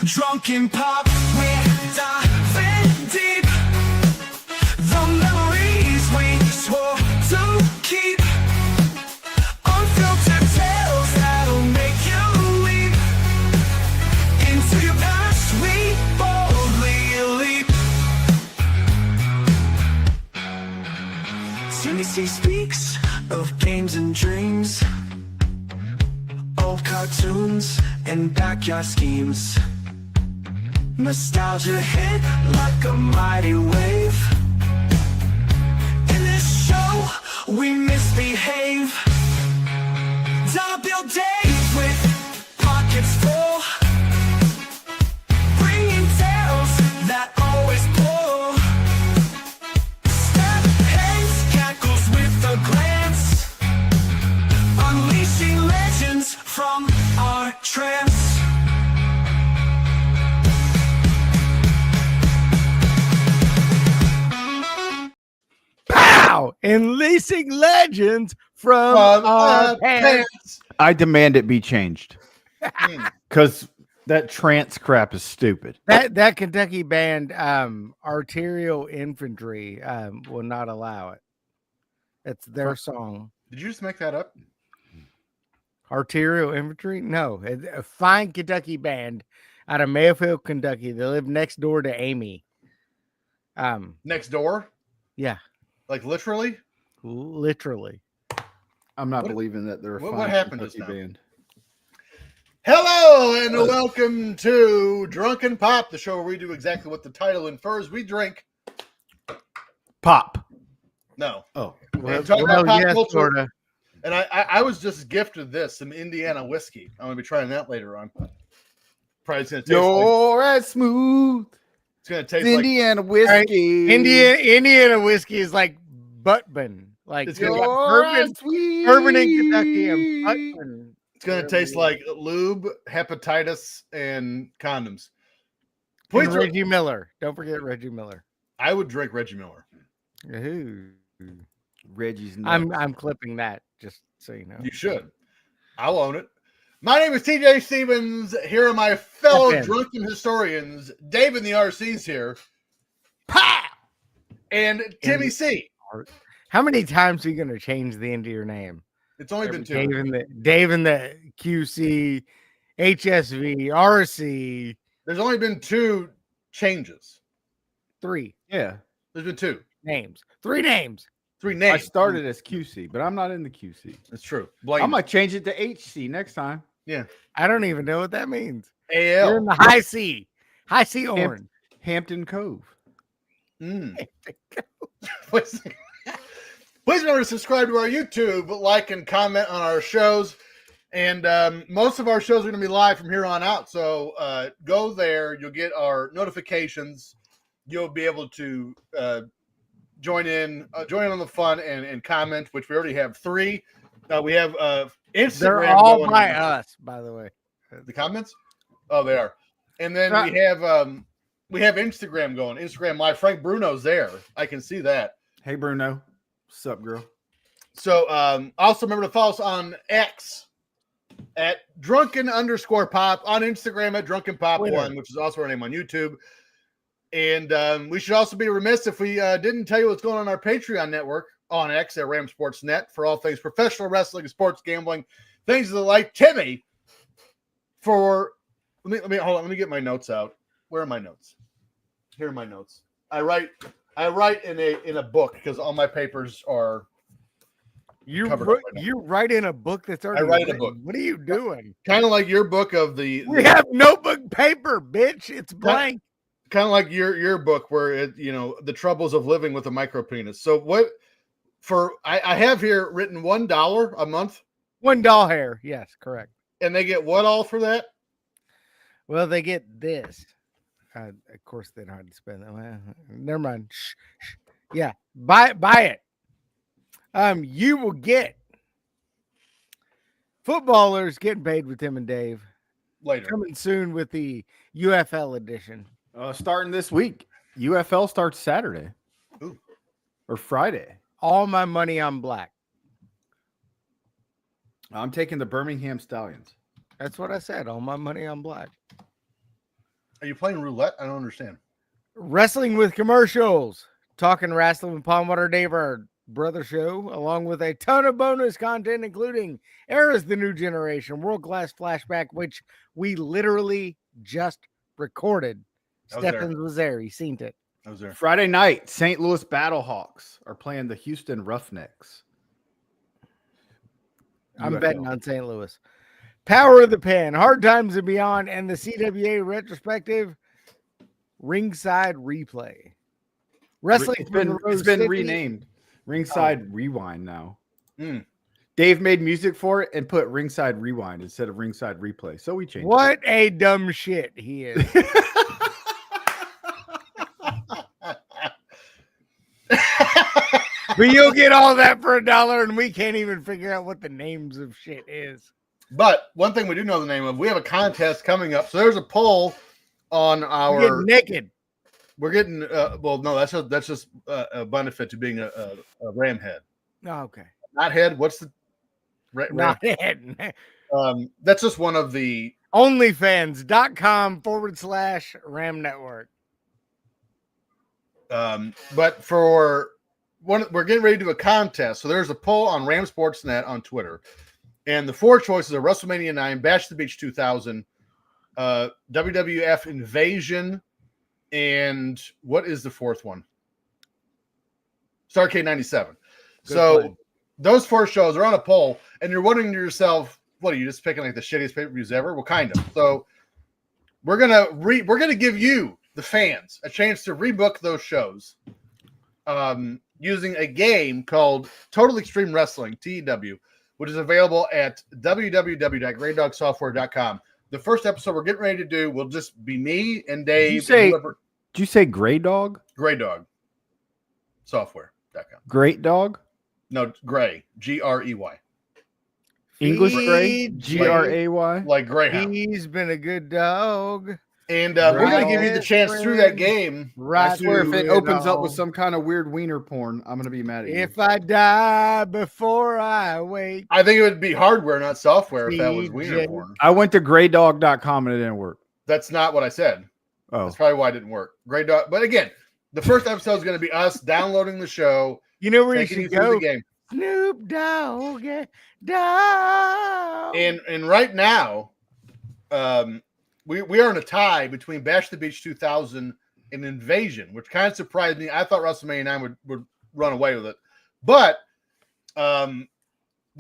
Drunken Pop, we're diving deep. The memories we swore to keep. Unfiltered tales that'll make you leap. Into your past we boldly leap. CNBC speaks of games and dreams, old cartoons and backyard schemes. Nostalgia hit like a mighty wave. In this show, we misbehave. Dollar days with pockets full, bringing tales that always pull. Step heads, cackles with a glance, unleashing legends from our trance. Unleashing legends from our pants. I demand it be changed because that trance crap is stupid. That Kentucky band, Arterial Infantry, will not allow it. It's their song. Did you just make that up? Arterial Infantry? No, it's a fine Kentucky band out of Mayfield, Kentucky. They live next door to Amy. Next door? Yeah, Like literally? literally. I'm not believing that they're a what fine happened Kentucky just now? band. Hello and welcome to Drunken Pop, the show where we do exactly what the title infers. We drink. Pop. No. Oh, We're talking about pop culture. sorta. And I was just gifted this, some Indiana whiskey. I'm going to be trying that later on. Probably it's going to taste you're as smooth. it's going to taste Indiana whiskey. Indiana whiskey is like Buttman. Like It's you gonna got sweet. bourbon in Kentucky and Buttman. it's going to taste like lube, hepatitis, and condoms. And Please, Reggie Miller. Don't forget Reggie Miller. I would drink Reggie Miller. Ooh. Reggie's nuts. I'm clipping that just so you know. You should. I'll own it. My name is TJ Stevens. Here are my fellow Step in. drunken historians. Dave and the RC's here. And Timmy C. How many times are you going to change the end of your name? It's only been two. Dave and the QC, HSV, RC. There's only been two changes. 3 Yeah. There's been two. names. 3 names. 3 I names. started as QC, but I'm not in the QC. That's true. I Blame might change it to HC next time. I don't even know what that means. AL. You're in the high C. High C orange. Hampton Cove. Please remember to subscribe to our YouTube, like and comment on our shows. And most of our shows are going to be live from here on out. So go there. You'll get our notifications. You'll be able to join in on the fun and comment, which we already have 3. We have Instagram. They're all going by on. us, by the way. The comments? Oh, they are. And then we have Instagram going. Instagram Live. Frank Bruno's there. I can see that. Hey, Bruno. What's up, girl? So also remember to follow us on X at drunken_pop, on Instagram at drunkenpop1, which is also our name on YouTube. And we should also be remiss if we didn't tell you what's going on our Patreon network on X at Ram Sports Net for all things professional wrestling, sports gambling, things of the like. Timmy, let me hold on. Let me get my notes out. Where are my notes? Here are my notes. I write in a book because all my papers are. You covered up right now. you write in a book that's already I write in a written. book. What are you doing? Kind of like your book of the. We have notebook paper, bitch. It's blank. Kind of like your book where the troubles of living with a micro penis. So what? I have here written $1 a month. $1 hair. Yes, correct. And they get what all for that? Well, they get this. Of course, they don't have to spend that. Well, never mind. Shh. Yeah, buy it. You will get footballers getting paid with Tim and Dave Later. coming soon with the UFL edition. Starting this week. UFL starts Saturday. Ooh. Or Friday. All my money on black. I'm taking the Birmingham Stallions. That's what I said. All my money on black. Are you playing roulette? I don't understand. Wrestling with commercials. Talking wrestling with Palmwater Dave, our brother show, along with a ton of bonus content, including Era's The New Generation, World Class Flashback, which we literally just recorded. Stephens was there. He seen it. I was there. Friday night, St. Louis Battlehawks are playing the Houston Roughnecks. I'm betting on St. Louis. Power of the Pen, Hard Times and Beyond, and the CWA retrospective Ringside Replay. Wrestling It's been renamed Ringside Rewind now. Dave made music for it and put Ringside Rewind instead of Ringside Replay. So we changed What a dumb shit he is. But you'll get all that for $1, and we can't even figure out what the names of shit is. But one thing we do know the name of, we have a contest coming up. So there's a poll on our. We're getting naked. We're getting well, no, that's just a benefit to being a ram head. Oh, okay. Not head. What's the Not head. That's just one of the onlyfans.com/Ram Network. But for one, we're getting ready to do a contest. So there's a poll on Ram Sportsnet on Twitter, and the 4 choices are WrestleMania 9, Bash the Beach 2000, WWF Invasion, and what is the 4th one? Starrcade 97. So plan. those 4 shows are on a poll, and you're wondering to yourself, what are you just picking like the shittiest pay-per-views ever? Well, kind of. So we're gonna give you, the fans, a chance to rebook those shows using a game called Total Extreme Wrestling, TEW, which is available at www.greydogsoftware.com. The first episode we're getting ready to do will just be me and Dave. Did you say Grey Dog? Grey Dog Software.com. Great Dog? No, Grey. Grey. English Grey? Gray? Like Greyhound. He's been a good dog. And we're going to give you the chance through that game. Right. I swear if it opens up with some kind of weird wiener porn, I'm going to be mad at you. If I die before I wake. I think it would be hardware, not software, if that was wiener porn. I went to greydog.com and it didn't work. That's not what I said. Oh. That's probably why it didn't work. Great Dog. But again, the first episode is going to be us downloading the show. You know where you taking should through go? the game. Snoop Dogg. Dog. And right now, we are in a tie between Bash the Beach 2000 and Invasion, which kind of surprised me. I thought WrestleMania 9 would run away with it. But the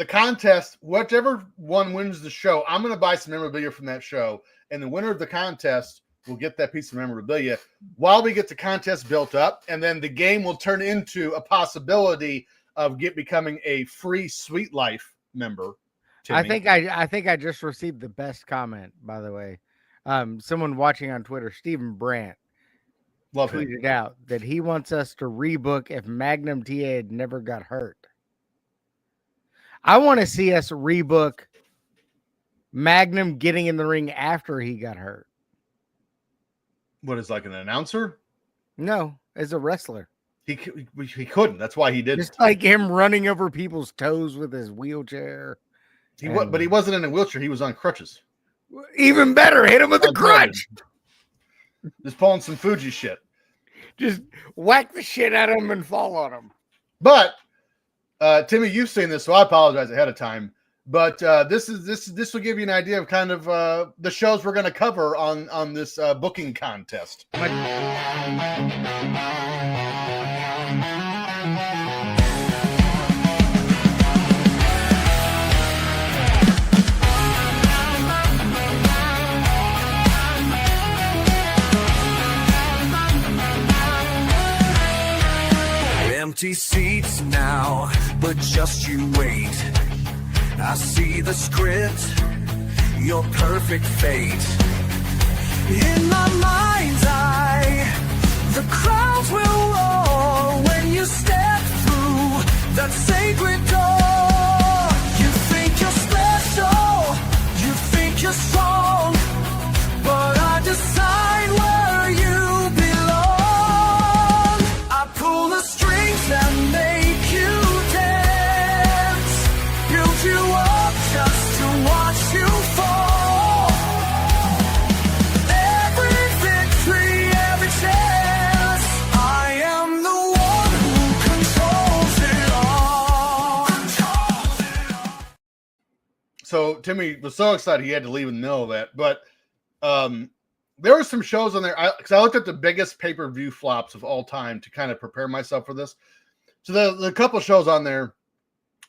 contest, whichever one wins the show, I'm going to buy some memorabilia from that show. And the winner of the contest will get that piece of memorabilia while we get the contest built up. And then the game will turn into a possibility of becoming a free Sweet Life member. Timmy. I think I just received the best comment, by the way. Someone watching on Twitter, Stephen Brandt, tweeted out that he wants us to rebook if Magnum TA had never got hurt. I want to see us rebook Magnum getting in the ring after he got hurt. What is, like an announcer? No, as a wrestler. He couldn't. That's why he didn't. Just like him running over people's toes with his wheelchair. But he wasn't in a wheelchair. He was on crutches. Even better, hit him with a crutch. Just pulling some Fuji shit. Just whack the shit out of him and fall on him. But Timmy, you've seen this, so I apologize ahead of time. But this will give you an idea of kind of the shows we're going to cover on this booking contest. Empty seats now, but just you wait. I see the script, your perfect fate. In my mind's eye, the crowds will roar when you step through that sacred door. You think you're special, you think you're strong, but I decide where you belong. I pull the strings and make you dance, build you up just to watch you fall. Everything so Timmy was so excited he had to leave in the middle of that. But there were some shows on there because I looked at the biggest pay-per-view flops of all time to kind of prepare myself for this. So the couple shows on there,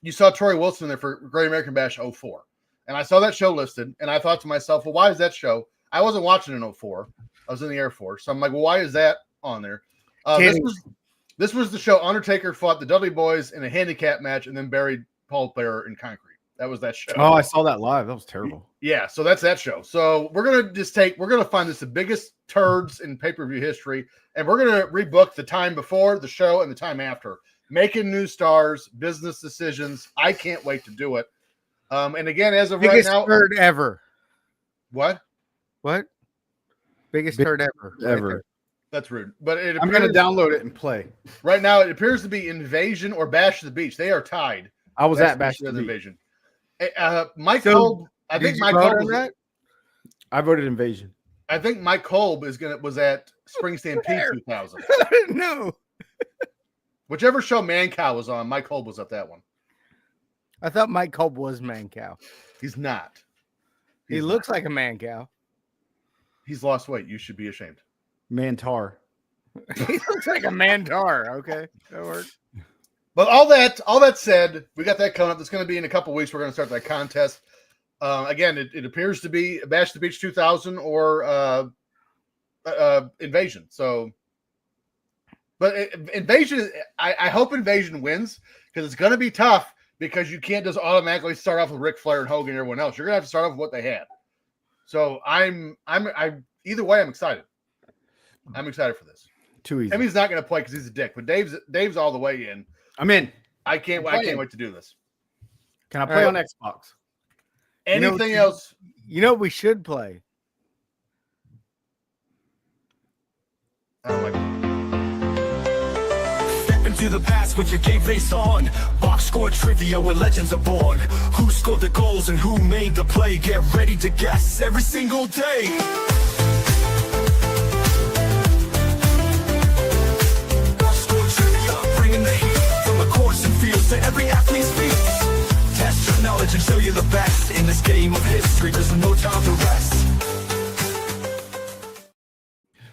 you saw Troy Wilson there for Great American Bash 04. And I saw that show listed, and I thought to myself, well, why is that show? I wasn't watching in 04. I was in the Air Force. So I'm like, well, why is that on there? This was the show Undertaker fought the Dudley Boys in a handicap match and then buried Paul Bearer in concrete. That was that show. Oh, I saw that live. That was terrible. Yeah, so that's that show. So we're gonna find this the biggest turds in pay-per-view history, and we're gonna rebook the time before the show and the time after, making new stars, business decisions. I can't wait to do it. And again, as of biggest right now, turd ever. What? Biggest turd ever. Ever. Right. That's rude. But I'm going to download it and play. Right now, it appears to be Invasion or Bash the Beach. They are tied. I was at Bash the Beach. Invasion. Mike Kolb. I think Mike Kolb was that. I voted Invasion. I think Mike Kolb was at Spring Stampede 2000. No. Whichever show Man Cow was on, Mike Kolb was at that one. I thought Mike Kolb was Man Cow. He's not. He looks like a man cow. He's lost weight. You should be ashamed. Mantar. He looks like a mantar. Okay, that works. But all that said, we got that coming up. That's going to be in a couple weeks. We're going to start that contest. Again, it appears to be Bash the Beach 2000 or Invasion. So, but Invasion, I hope Invasion wins because it's going to be tough because you can't just automatically start off with Ric Flair and Hogan and everyone else. You're going to have to start off with what they had. So I'm either way, I'm excited. I'm excited for this. Too easy. Emmy's not going to play because he's a dick, but Dave's all the way in. I'm in. I can't wait to do this. Can I play on Xbox? Anything else? You know what we should play? I don't like it. Step into the past with your game face on. Box score trivia where legends are born. Who scored the goals and who made the play? Get ready to guess every single day. Box score trivia, bringing the heat from the courts and fields to every athlete's feet. Test your knowledge and show you the best in this game of history. There's no time to rest.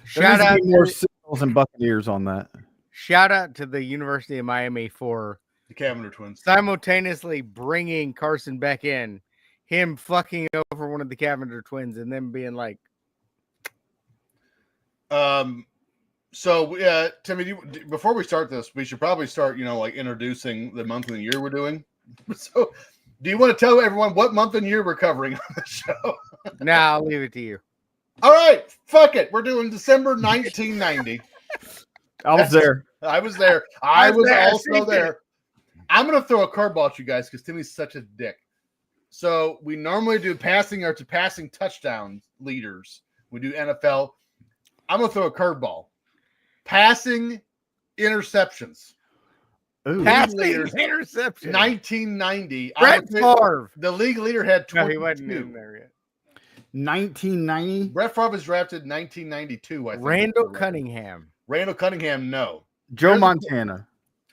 Shout out to more Seals and Buccaneers on that. Shout out to the University of Miami for The Cavender twins. Simultaneously bringing Carson Beck in, him fucking over one of the Cavender twins, and then being like, So, Timmy, before we start this, we should probably start, like introducing the month and year we're doing. So, do you want to tell everyone what month and year we're covering on the show? nah, I'll leave it to you. All right, fuck it. We're doing December 1990. I was there. I was there. I was also there. I'm going to throw a curveball at you guys because Timmy's such a dick. So we normally do passing or to passing touchdown leaders. We do NFL. I'm going to throw a curveball. Passing interceptions. Ooh. Passing leaders, interception. 1990. Brett Favre. The league leader had 22. No, he wasn't in there yet. 1990. Brett Favre was drafted in 1992, I think. Randall Cunningham. Randall Cunningham, no. Joe Montana.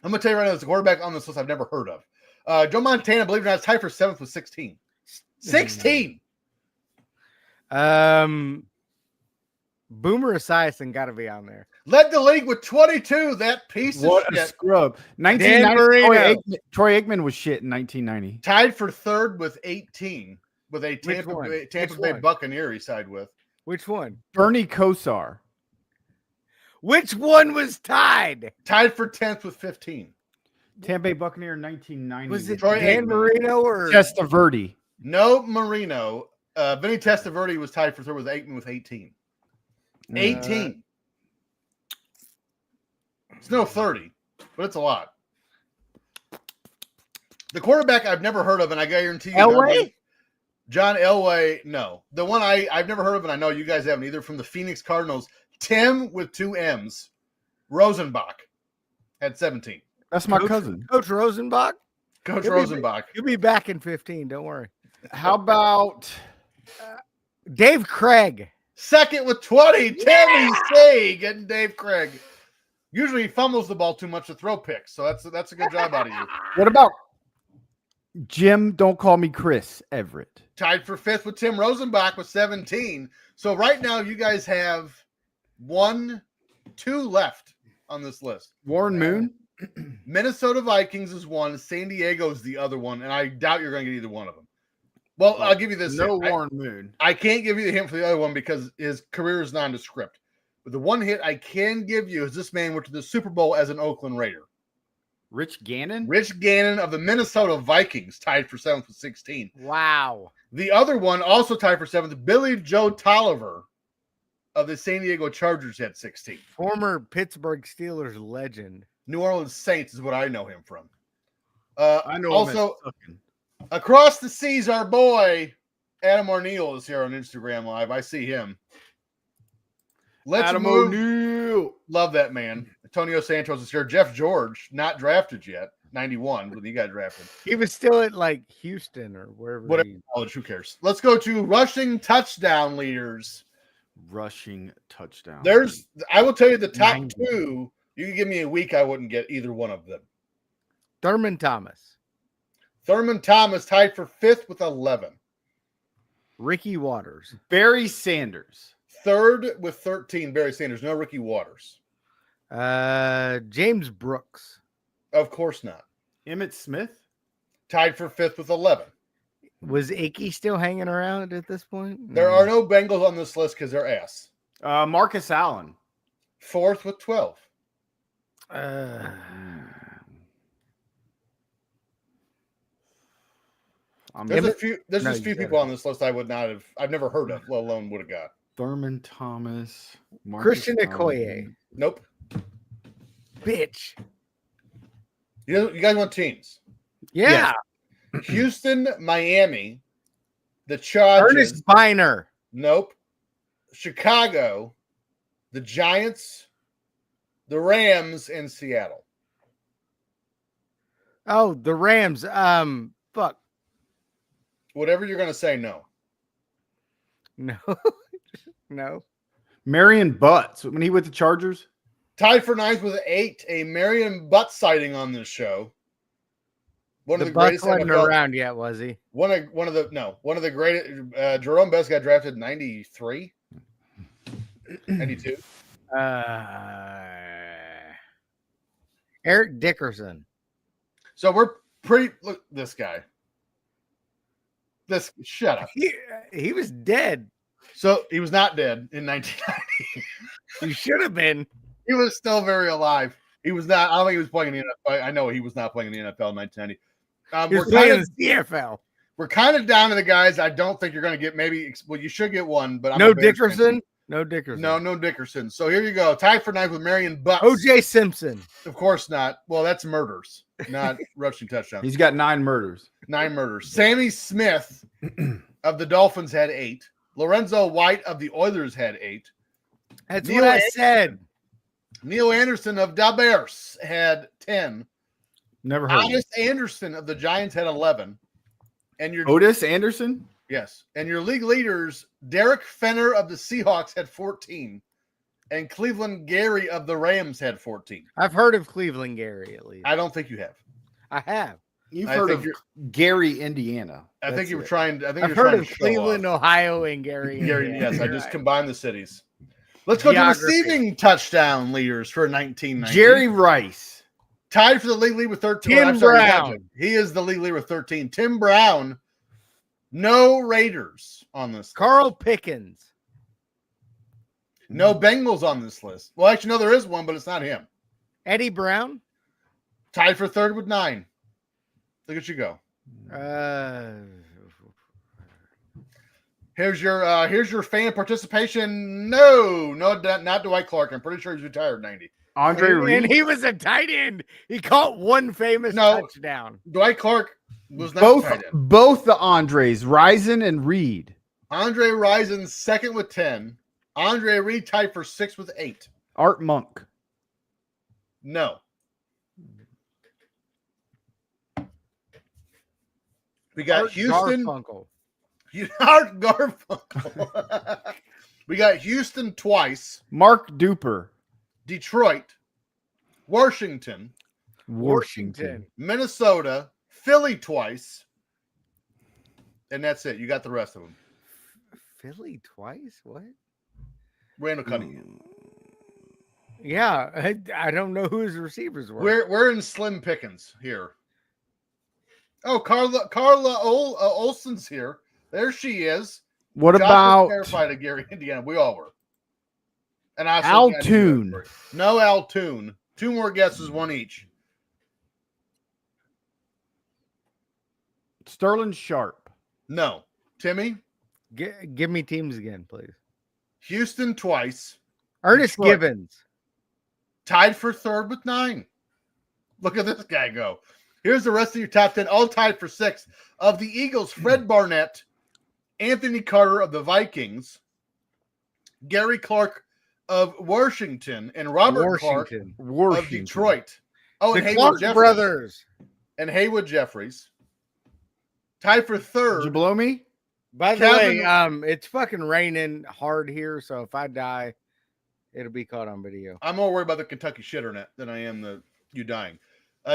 I'm going to tell you right now, there's a quarterback on this list I've never heard of. Joe Montana, believe it or not, is tied for 7th with 16. 16! Boomer Esiason got to be on there. Led the league with 22. That piece What of a shit. scrub. Dan 1990. Troy Aikman was shit in 1990. Tied for 3rd with 18. With a Tampa Bay one? Buccaneer he side with. Which one? Bernie Kosar. Which one was tied? Tied for 10th with 15. Tampa Bay Buccaneer in 1990. Was it Troy Dan Aikman. Marino or Testaverde. No Marino. Vinny Testaverde was tied for 3rd with Aikman with 18. 18. It's no 30, but it's a lot. The quarterback I've never heard of, and I guarantee you, Elway? John Elway, no. The one I've never heard of, and I know you guys haven't either, from the Phoenix Cardinals, Tim with 2 M's, Rosenbach, had 17. That's my cousin. Coach Rosenbach? Coach He'll Rosenbach. He'll be back in 15. Don't worry. How about Dave Craig? 2nd with 20. Tammy C getting Dave Craig. Usually he fumbles the ball too much to throw picks, so that's a good job out of you. what about Jim, don't call me Chris Everett. Tied for 5th with Tim Rosenbach with 17. So right now you guys have 2 left on this list. Warren Moon. Minnesota Vikings is one. San Diego is the other one, and I doubt you're going to get either one of them. Well, I'll give you this. No hint. Warren Moon. I can't give you the hint for the other one because his career is nondescript. But the one hint I can give you is this man went to the Super Bowl as an Oakland Raider. Rich Gannon? Rich Gannon of the Minnesota Vikings tied for 7th with 16. Wow. The other one also tied for 7th, Billy Joe Tolliver of the San Diego Chargers had 16. Former Pittsburgh Steelers legend. New Orleans Saints is what I know him from. I know also across the seas, our boy Adam O'Neill is here on Instagram Live. I see him. Let's Adam move. O'Neill. Love that man. Antonio Santos is here. Jeff George, not drafted yet. 91 when he got drafted. He was still at like Houston or wherever. Whatever college, who cares? Let's go to rushing touchdown leaders. Rushing touchdown. I will tell you the top 90. 2. You can give me a week, I wouldn't get either one of them. Thurman Thomas. Thurman Thomas tied for 5th with 11. Ricky Waters. Barry Sanders. 3rd with 13, Barry Sanders. No Ricky Waters. James Brooks. Of course not. Emmett Smith. Tied for 5th with 11. Was Icky still hanging around at this point? There are no Bengals on this list because they're ass. Marcus Allen. 4th with 12. There's a few people on this list I would not have. I've never heard of, let alone would have got. Thurman Thomas. Marcus Christian Allen. Okoye. Nope. Bitch. You guys want teams? Yeah. Houston, Miami, the Chargers. Ernest Biner. Nope. Chicago, the Giants, the Rams, and Seattle. Oh, the Rams. Fuck. Whatever you're going to say, no. No. No. Marion Butts. When he with the Chargers? Tied for 9th with 8. A Marion Butt sighting on this show. One of the Butts greatest wasn't NFL around yet, was he? One of the greatest. Jerome Bettis got drafted in 93, 92. Eric Dickerson. So we're pretty. Look, this guy. Shut up. He was dead. So he was not dead in 1990. He should have been. He was still very alive. He was not. I don't think he was playing in the NFL. I know he was not playing in the NFL in 1990. He was playing in the CFL. We're kind of down to the guys I don't think you're going to get. Maybe, well, you should get one, but I'm No Dickerson? No Dickerson. No Dickerson. So here you go. Tied for 9th with Marion Butts. O.J. Simpson. Of course not. Well, that's murders, not rushing touchdowns. He's got 9 murders. 9 murders. Sammy Smith of the Dolphins had 8. Lorenzo White of the Oilers had 8. That's what I said. Neil Anderson of the Bears had 10. Never heard Otis Anderson of the Giants had 11. And your Otis Anderson? Yes. And your league leaders, Derek Fenner of the Seahawks had 14. And Cleveland Gary of the Rams had 14. I've heard of Cleveland Gary, at least. I don't think you have. I have. You've heard of Gary, Indiana. I think you were trying. I've heard of Cleveland, Ohio, and Gary. Gary, Indiana. yes. I just combined the cities. Let's go to receiving touchdown leaders for 1990. Jerry Rice. Tied for the league lead with 13. Tim Brown. He is the league leader with 13. Tim Brown. No Raiders on this Carl list. Pickens. No Bengals on this list. Well, actually, no, there is one, but it's not him. Eddie Brown. Tied for 3rd with 9. Look at you go. Here's your fan participation. No, not Dwight Clark. I'm pretty sure he's retired 90. Andre Reed. And he was a tight end. He caught one famous touchdown. Dwight Clark was not tight end. Both the Andres, Rison and Reed. Andre Rison 2nd with 10. Andre Reed tied for 6th with 8. Art Monk. No. We got Art Houston. Garfunkel. Art Garfunkel. We got Houston twice. Mark Duper. Detroit. Washington. Washington. Minnesota. Philly twice. And that's it. You got the rest of them. Philly twice? What? Randall Cunningham. Yeah, I don't know who his receivers were. We're in slim pickings here. Oh, Carla Olsen's here. There she is. What Josh about was terrified of Gary, Indiana? We all were. And I Altoon? No Altoon. 2 more guesses, 1 each. Sterling Sharp? No. Timmy? Give me teams again, please. Houston twice. Ernest Detroit. Gibbons. Tied for 3rd with 9. Look at this guy go. Here's the rest of your top 10, all tied for 6th. Of the Eagles, Fred Barnett, Anthony Carter of the Vikings, Gary Clark of Washington, and Robert Clark of Detroit. Oh, the and Clark brothers. And Haywood Jeffries. Tied for 3rd. Did you blow me? By the way, it's fucking raining hard here, so if I die, it'll be caught on video. I'm more worried about the Kentucky shitter than I am you dying.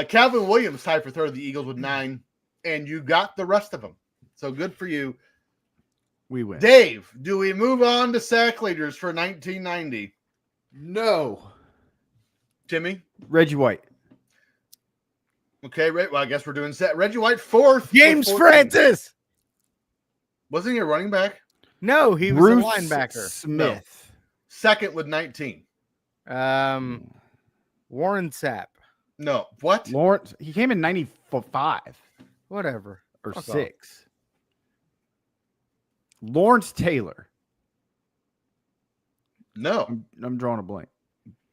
Calvin Williams tied for 3rd of the Eagles with 9, and you got the rest of them. So good for you. We win. Dave, do we move on to sack leaders for 1990? No. Timmy? Reggie White. Okay, well, I guess we're doing Reggie White 4th. James Francis. Wasn't he a running back? No, he was Bruce a linebacker. Smith. No. 2nd with 19. Warren Sapp. No. What? Lawrence. He came in 95 Whatever. or Fuck 6. Lawrence Taylor. No. I'm drawing a blank.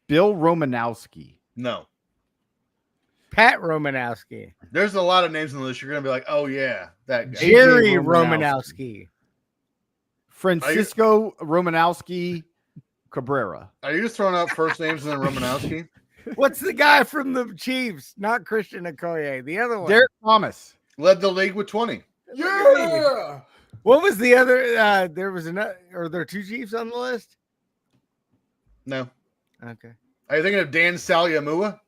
Bill Romanowski. No. Pat Romanowski. There's a lot of names on the list. You're going to be like, oh, yeah, that guy. Jerry AJ Romanowski. Francisco Romanowski Cabrera. Are you just throwing out first names and then Romanowski? What's the guy from the Chiefs? Not Christian Okoye. The other one. Derek Thomas. Led the league with 20. Yeah. What was the other? There was another. Are there 2 Chiefs on the list? No. Okay. Are you thinking of Dan Saliamua?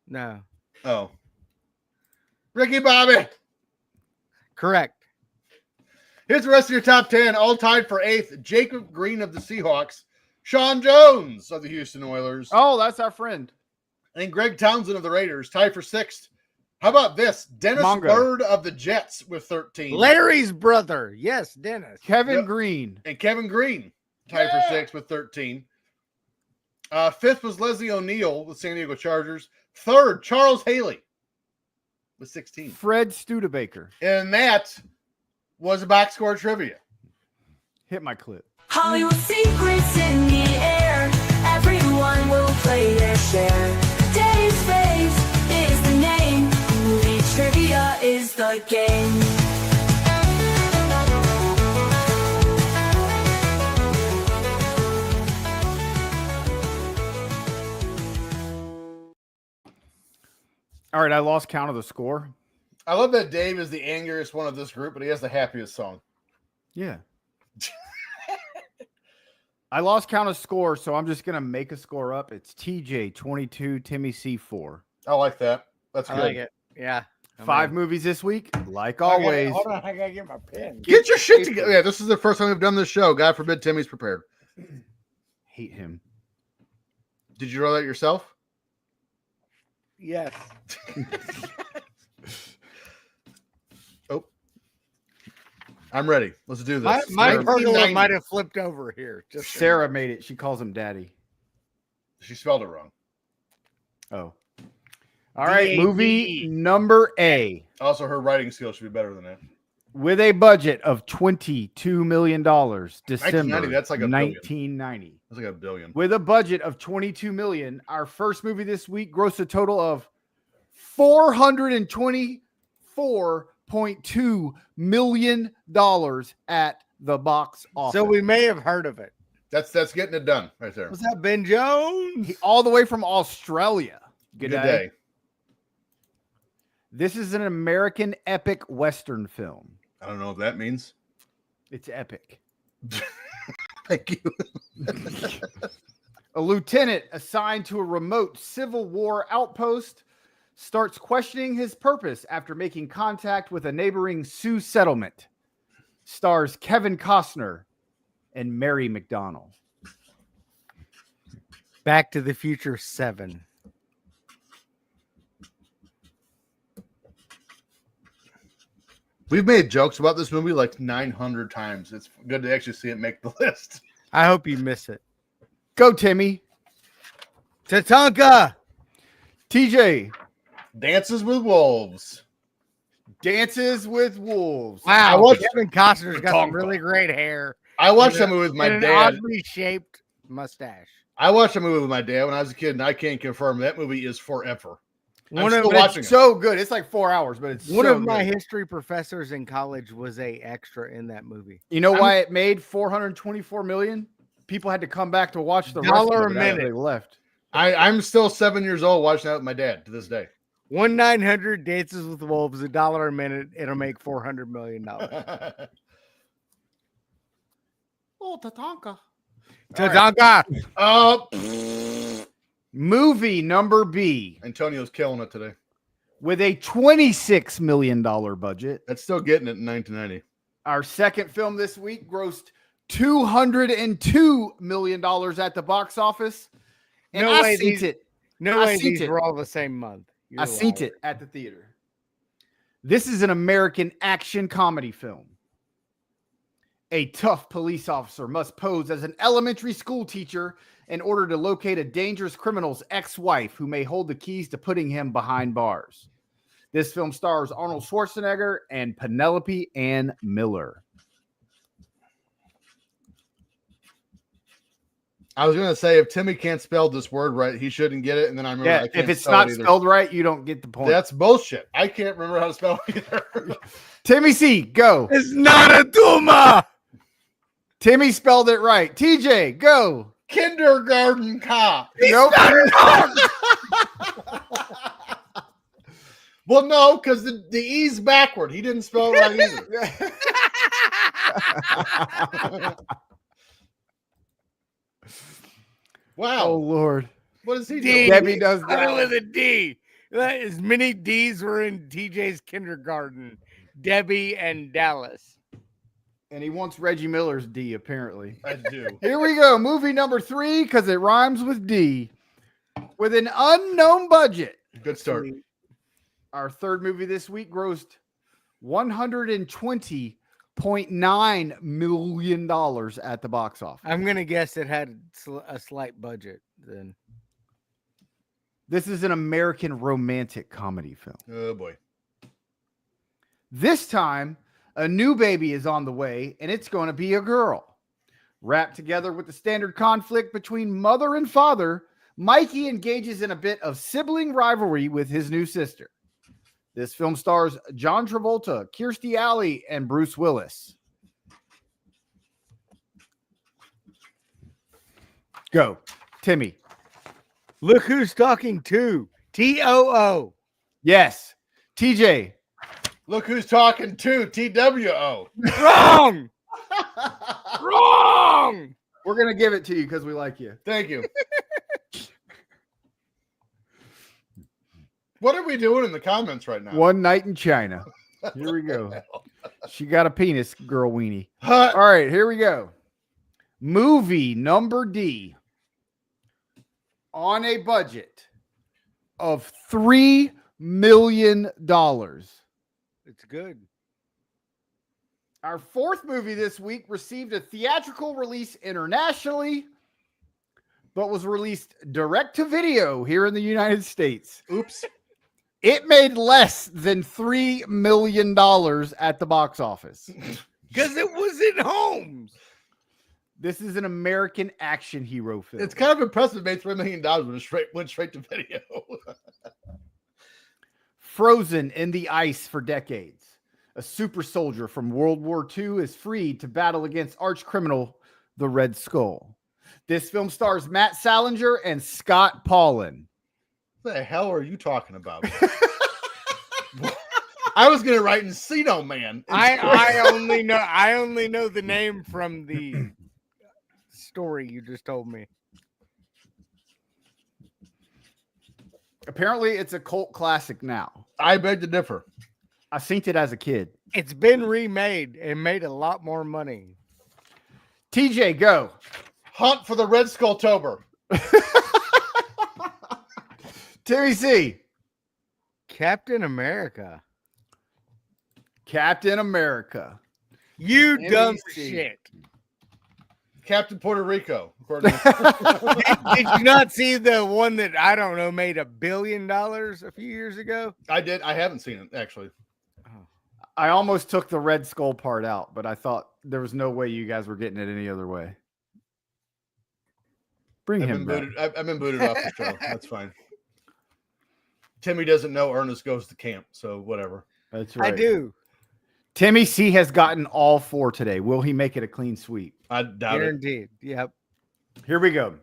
No. Oh. Ricky Bobby. Correct. Here's the rest of your top 10, all tied for 8th. Jacob Green of the Seahawks. Sean Jones of the Houston Oilers. Oh, that's our friend. And Greg Townsend of the Raiders, tied for 6th. How about this? Dennis Byrd of the Jets with 13. Larry's brother. Yes, Dennis. Kevin Green. And Kevin Green, tied for 6th with 13. 5th was Leslie O'Neal with San Diego Chargers. 3rd, Charles Haley with 16. Fred Studebaker. And that was a box score trivia. Hit my clip. Hollywood secrets in the air. Everyone will play their share. Dave's Face is the name. Movie trivia is the game. All right, I lost count of the score. I love that Dave is the angriest one of this group, but he has the happiest song. Yeah. I lost count of score, so I'm just going to make a score up. It's TJ 22, Timmy C4. I like that. That's I good. like it. Yeah. 5 movies this week, like always. Hold on, I gotta get my pen. Get your shit together. Yeah, this is the first time we've done this show. God forbid Timmy's prepared. Hate him. Did you roll that yourself? Yes. Oh. I'm ready. Let's do this. My pergola 1990. might have flipped over here. Just so Sarah made it. She calls him daddy. She spelled it wrong. Oh. All right, D-A-D-E. movie number A. Also, her writing skills should be better than that. With a budget of $22 million, December 1990, that's like a billion. 1990. That's like $1 billion. With a budget of $22 million, our first movie this week grossed a total of $424.2 million at the box office. So we may have heard of it. That's getting it done right there. Was that Ben Jones? All the way from Australia. Good day. This is an American epic Western film. I don't know what that means. It's epic. Thank you. A lieutenant assigned to a remote Civil War outpost starts questioning his purpose after making contact with a neighboring Sioux settlement. Stars Kevin Costner and Mary McDonnell. Back to the Future 7. We've made jokes about this movie like 900 times. It's good to actually see it make the list. I hope you miss it. Go, Timmy. Tatanka. TJ. Dances with Wolves. Dances with Wolves. Wow, I watched- Kevin Costner's got some Tatanka. really great hair. I watched that movie with my and an dad. oddly shaped mustache. I watched a movie with my dad when I was a kid, and I can't confirm that movie is forever. One I'm of still it's watching it. So good. It's like 4 hours, but it's One so of my good. history professors in college was a extra in that movie. You know why it made $424 million? People had to come back to watch the rest $1 of a it after minute. they left. I'm still 7 years old watching that with my dad to this day. 1-900 Dances with Wolves, $1 a minute. It'll make $400 million. Oh, Tatanka. Tatanka. Oh, Movie number B Antonio's killing it today. with a $26 million budget. That's still getting it in 1990. Our second film this week grossed $202 million at the box office. And No I way seen these- it. No I way seen these it. were all the same month. You're I a seen liar. it at the theater. This is an American action comedy film. A tough police officer must pose as an elementary school teacher in order to locate a dangerous criminal's ex-wife who may hold the keys to putting him behind bars. This film stars Arnold Schwarzenegger and Penelope Ann Miller. I was gonna say if Timmy can't spell this word right, he shouldn't get it. And then I remember I can't if it's spell not it either. spelled right, you don't get the point. That's bullshit. I can't remember how to spell it either. Timmy C, go. It's not a Duma. Timmy spelled it right. TJ, go. Kindergarten cop. Nope. Well, no, because the E's backward. He didn't spell it right either. Wow. Oh, Lord. What is he D. doing? Debbie does Started that. with a D. As many D's were in TJ's kindergarten. Debbie and Dallas. And he wants Reggie Miller's D, apparently. I do. Here we go. Movie number 3, because it rhymes with D. With an unknown budget. Good start. Our third movie this week grossed $120.9 million at the box office. I'm gonna guess it had a slight budget then. This is an American romantic comedy film. Oh, boy. This time, a new baby is on the way, and it's going to be a girl. Wrapped together with the standard conflict between mother and father, Mikey engages in a bit of sibling rivalry with his new sister. This film stars John Travolta, Kirstie Alley, and Bruce Willis. Go, Timmy. Look who's talking to. TOO. Yes. TJ. Look who's talking to TWO. Wrong. Wrong. We're going to give it to you because we like you. Thank you. What are we doing in the comments right now? One Night in China. Here we go. She got a penis, girl weenie. Huh? All right, here we go. Movie number D. On a budget of $3 million. It's good. Our fourth movie this week received a theatrical release internationally, but was released direct to video here in the United States. Oops. It made less than $3 million at the box office. Because it was in homes. This is an American action hero film. It's kind of impressive. It made $3 million when it went straight to video. Frozen in the ice for decades. A super soldier from World War II is freed to battle against arch criminal the Red Skull. This film stars Matt Salinger and Scott Paulin. What the hell are you talking about? I was gonna write Encino Man. I only know the name from the story you just told me. Apparently, it's a cult classic now. I beg to differ. I synced it as a kid. It's been remade and made a lot more money. TJ, go. Hunt for the Red Skulltober. Terry C. Captain America. Captain America. You NBC. dumb shit. Captain Puerto Rico. According to Did you not see the one that, I don't know, made $1 billion a few years ago? I did. I haven't seen it, actually. I almost took the Red Skull part out, but I thought there was no way you guys were getting it any other way. Bring him back. I've been booted off the show. That's fine. Timmy doesn't know Ernest goes to camp, so whatever. That's right. I do. Timmy C has gotten all 4 today. Will he make it a clean sweep? I doubt it. Guaranteed. Yep. Here we go.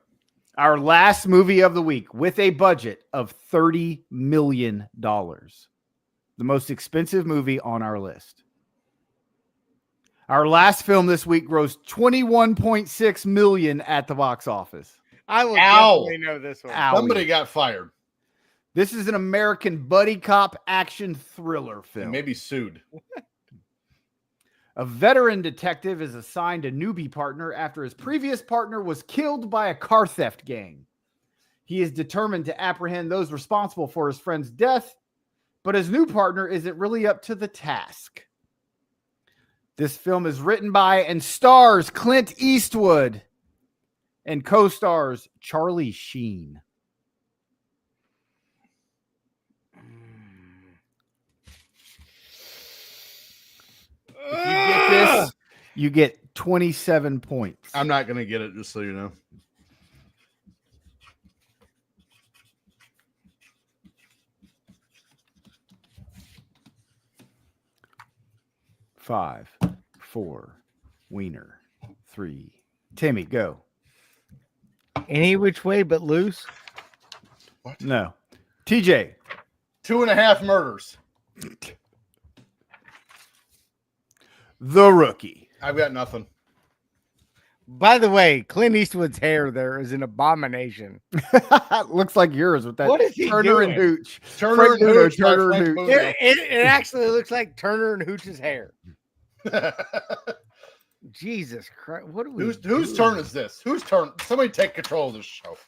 Our last movie of the week with a budget of $30 million. The most expensive movie on our list. Our last film this week grossed $21.6 million at the box office. I will Ow. definitely know this one. Owie. Somebody got fired. This is an American buddy cop action thriller film. Maybe sued. A veteran detective is assigned a newbie partner after his previous partner was killed by a car theft gang. He is determined to apprehend those responsible for his friend's death, but his new partner isn't really up to the task. This film is written by and stars Clint Eastwood and co-stars Charlie Sheen. If you get this, you get 27 points. I'm not going to get it, just so you know. Five, 4, Wiener, 3. Timmy, go. Any which way but loose. What? No. TJ. 2.5 murders. The Rookie. I've got nothing. By the way, Clint Eastwood's hair there is an abomination. Looks like yours with that What is he Turner and doing? Hooch. Turner Frank and Bruno, Hooch. Turner by and Frank Hooch. Bruno. It actually looks like Turner and Hooch's hair. Jesus Christ. What are we Whose doing? turn is this? Whose turn? Somebody take control of this show.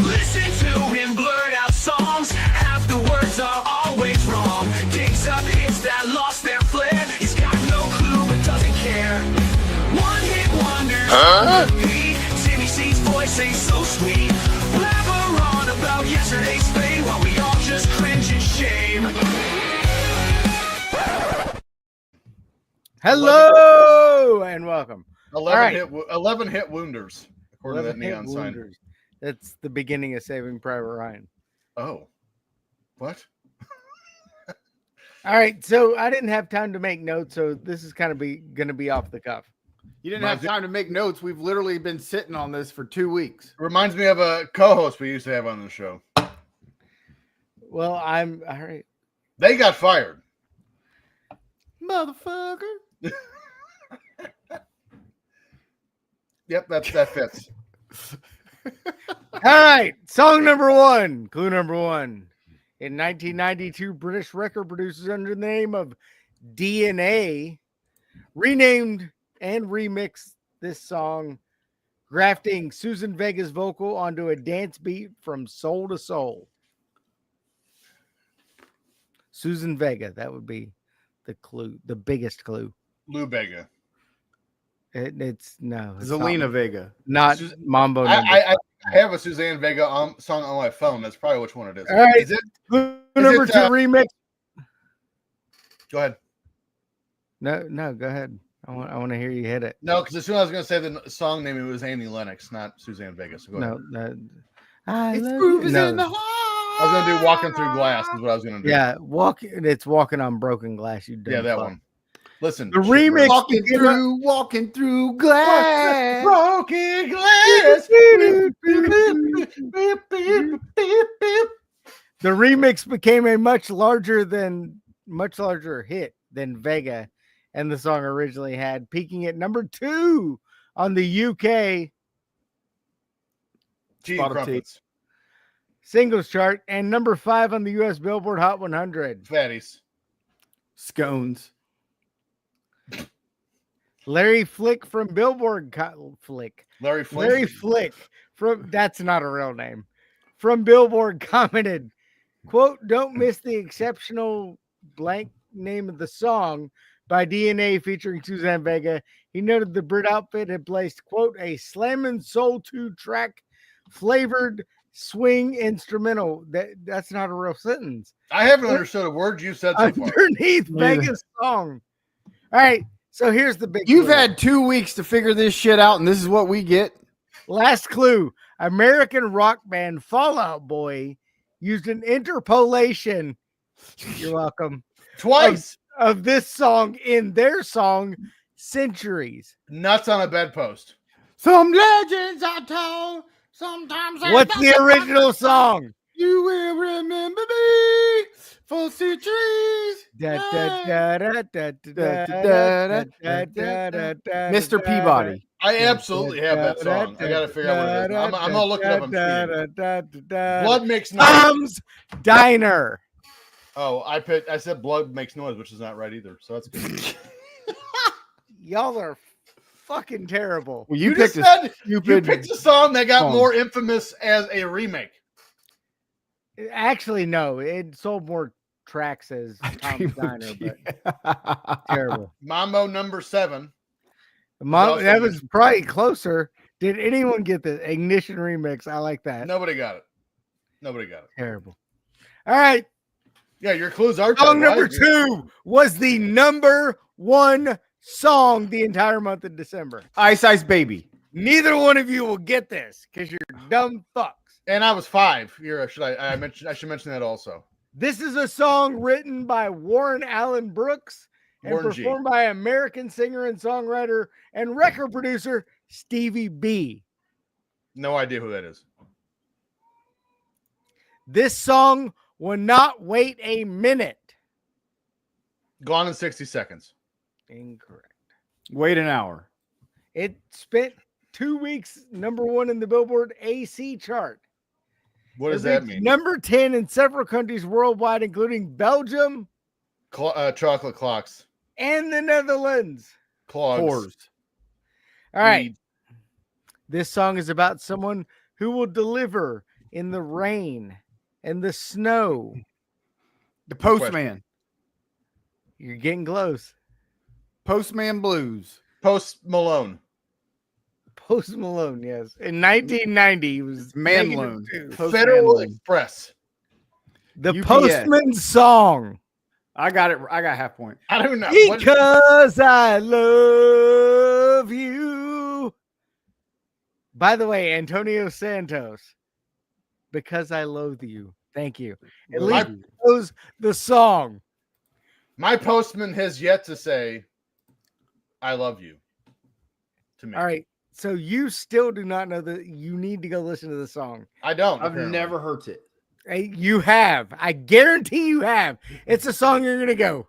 Listen to him blurt out songs. Half the words are always wrong. Digs up hits that lost their flair. He's got no clue but doesn't care. One hit wonders. Timmy C's voice ain't so sweet. Blabber on about yesterday's fate while we all just cringe in shame. Hello and welcome. 11 hit wounders, according to that 11 hit neon sign. wounders. That's the beginning of Saving Private Ryan. Oh, what? All right, so I didn't have time to make notes, so this is kind of going to be off the cuff. You didn't have time to make notes. We've literally been sitting on this for 2 weeks. Reminds me of a co-host we used to have on the show. Well, I'm all right. They got fired. Motherfucker. Yep, that fits. All right, song number 1, clue number 1. In 1992, British record producers under the name of DNA renamed and remixed this song, grafting Susan Vega's vocal onto a dance beat from Soul to Soul. Susan Vega, that would be the clue, the biggest clue. Lou Bega. It's Zelina Vega. not Mambo number. I have a Suzanne Vega song on my phone. That's probably which one it is. All right, Is it? clue number 2 remix. Go ahead. No, go ahead. I want to hear you hit it. No, because as soon as I was going to say the song name, it was Annie Lennox, not Suzanne Vega. So go ahead. No, It's groove is in the heart. I was going to do Walking Through Glass is what I was going to do. yeah, it's walking on broken glass. You Yeah, that fuck. one. Listen. The remix. Walking through glass. Broken glass. The remix became a much larger hit than Vega and the song originally had, peaking at number 2 on the UK Gee, crumpets. singles chart and number 5 on the U.S. Billboard Hot 100. Fatties. Scones. Larry Flick from Billboard Larry Flint. Larry Flick from that's not a real name. From Billboard commented, quote, "Don't miss the exceptional blank name of the song by DNA featuring Suzanne Vega." He noted the Brit outfit had placed, quote, "a slammin' soul 2-track flavored swing instrumental." That's not a real sentence. I haven't understood a word you said so far. Underneath Vega's song. All right, so here's the big You've clue. had 2 weeks to figure this shit out, and this is what we get. Last clue. American rock band Fall Out Boy used an interpolation. You're welcome. Twice. Of this song in their song Centuries. Nuts on a bedpost. Some legends are told. Sometimes. What's the original song? You will remember me for centuries. Mr. Peabody. I absolutely have that song. I gotta figure out what it is. I'm gonna look it up. I'm cheating. Blood makes noise. Tom's Diner. Oh, I said blood makes noise, which is not right either. So that's good. Y'all are fucking terrible. Well, You picked a song that got more infamous as a remake. Actually, no, it sold more tracks as Tom's Diner, but terrible. Mambo number 7. That was probably closer. Did anyone get the Ignition remix? I like that. Nobody got it. Terrible. All right. Yeah, your clues are Song number 2 was the number 1 song the entire month of December. Ice Ice Baby. Neither one of you will get this because you're dumb fucks. And I was 5. Here, I should mention that also. This is a song written by Warren Allen Brooks and Warren G. performed by American singer and songwriter and record producer Stevie B. No idea who that is. This song will not wait a minute. Gone in 60 seconds. Incorrect. Wait an hour. It spent 2 weeks number 1 in the Billboard AC chart. What does that mean? Number 10 in several countries worldwide, including Belgium, Chocolate clocks. and the Netherlands. Clogs. Whores. All right. This song is about someone who will deliver in the rain and the snow. The Postman. You're getting close. Postman Blues. Post Malone. Post Malone, yes. In 1990, he was Man negative Loan. 2. Federal Express. The UPS. Postman's song. I got it. I got half point. I don't know. Because I love you. By the way, Antonio Santos. Because I loathe you. Thank you. At least knows the song. My postman has yet to say, I love you. To me. All right. So you still do not know that you need to go listen to the song. I don't. I've apparently. never heard it. Hey, you have. I guarantee you have. It's a song you're going to go.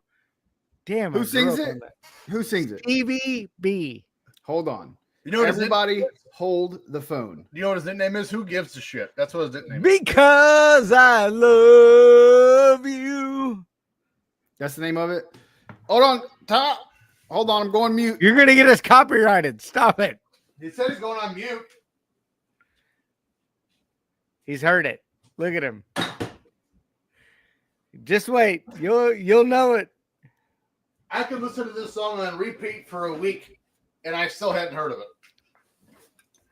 Damn. Who I sings grew up it? on that. Who sings it? Stevie B. Hold on. You know what Everybody hold the phone. You know what his nickname is? Who gives a shit? That's what his nickname is. Because I love you. That's the name of it. Hold on. Hold on. I'm going mute. You're going to get us copyrighted. Stop it. He said he's going on mute. He's heard it. Look at him. Just wait. You'll know it. I could listen to this song on repeat for a week, and I still hadn't heard of it.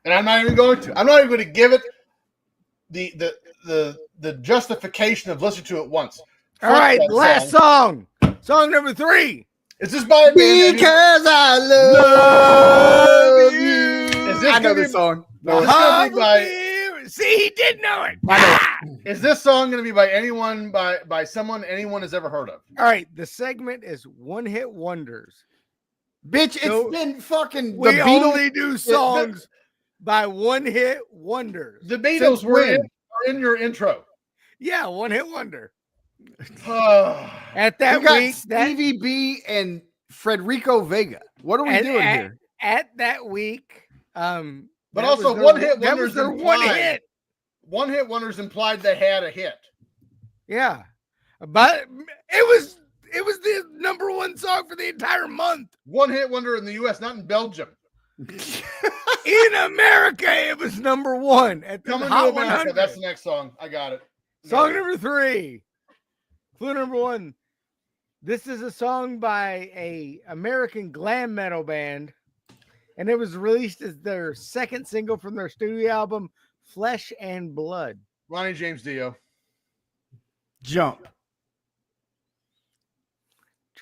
And I'm not even going to. I'm not even going to give it the justification of listening to it once. All right, last song. Song number 3. Is this by a band? Because I love you. Is this I know gonna this be- song. No, it's gonna be by. See, he did know it. Is this song going to be by anyone by someone anyone has ever heard of? All right, the segment is one hit wonders. Bitch, So, it's been fucking We the Beatles. only do songs by one hit wonders. The Beatles Since were when? in your intro. Yeah, one hit wonder. Oh, At that We got week, that Stevie B and Federico Vega. What are we doing here? At that week, but that also was their- one hit That wonders was their imply- one hit. one-hit wonders implied they had a hit. Yeah, but it was the number one song for the entire month. One-hit wonder in the U.S., not in Belgium. In America, it was number one at the Coming to Hot America. 100. That's the next song. I got it. Song number 3. Clue number 1. This is a song by a American glam metal band, and it was released as their second single from their studio album, Flesh and Blood. Ronnie James Dio. Jump.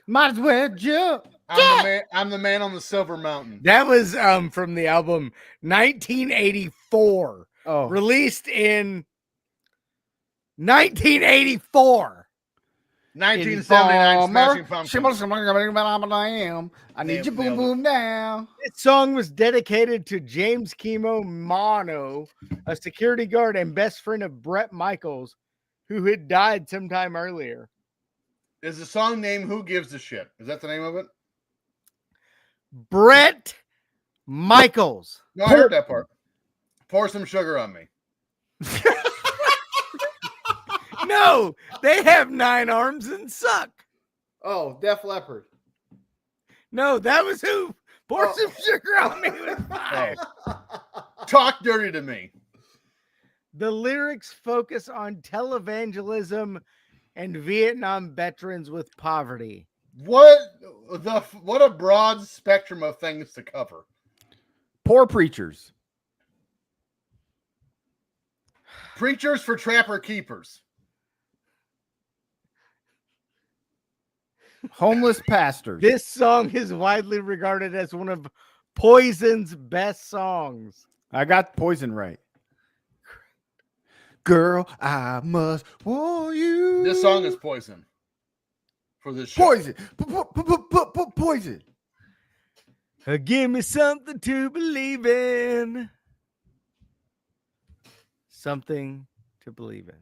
Might as well jump. I'm the man on the Silver Mountain. That was from the album 1984. Oh, Released in 1984. 1979 Smashing Pumpkins. I need your boom Nailed it. boom now. This song was dedicated to James Chemo Mono, a security guard and best friend of Bret Michaels, who had died sometime earlier. Is the song named Who Gives a Shit? Is that the name of it? Bret Michaels. No, I heard that part. Pour some sugar on me. No, they have 9 arms and suck. Oh, Def Leppard. No, that was who. Pour some sugar on me was 5. Talk dirty to me. The lyrics focus on televangelism and Vietnam veterans with poverty. What a broad spectrum of things to cover. Poor preachers. Preachers for trapper keepers. Homeless pastors. This song is widely regarded as one of Poison's best songs. I got Poison right. Girl, I must warn you. This song is Poison. For this show. Poison. Poison. Give me something to believe in. Something to believe in.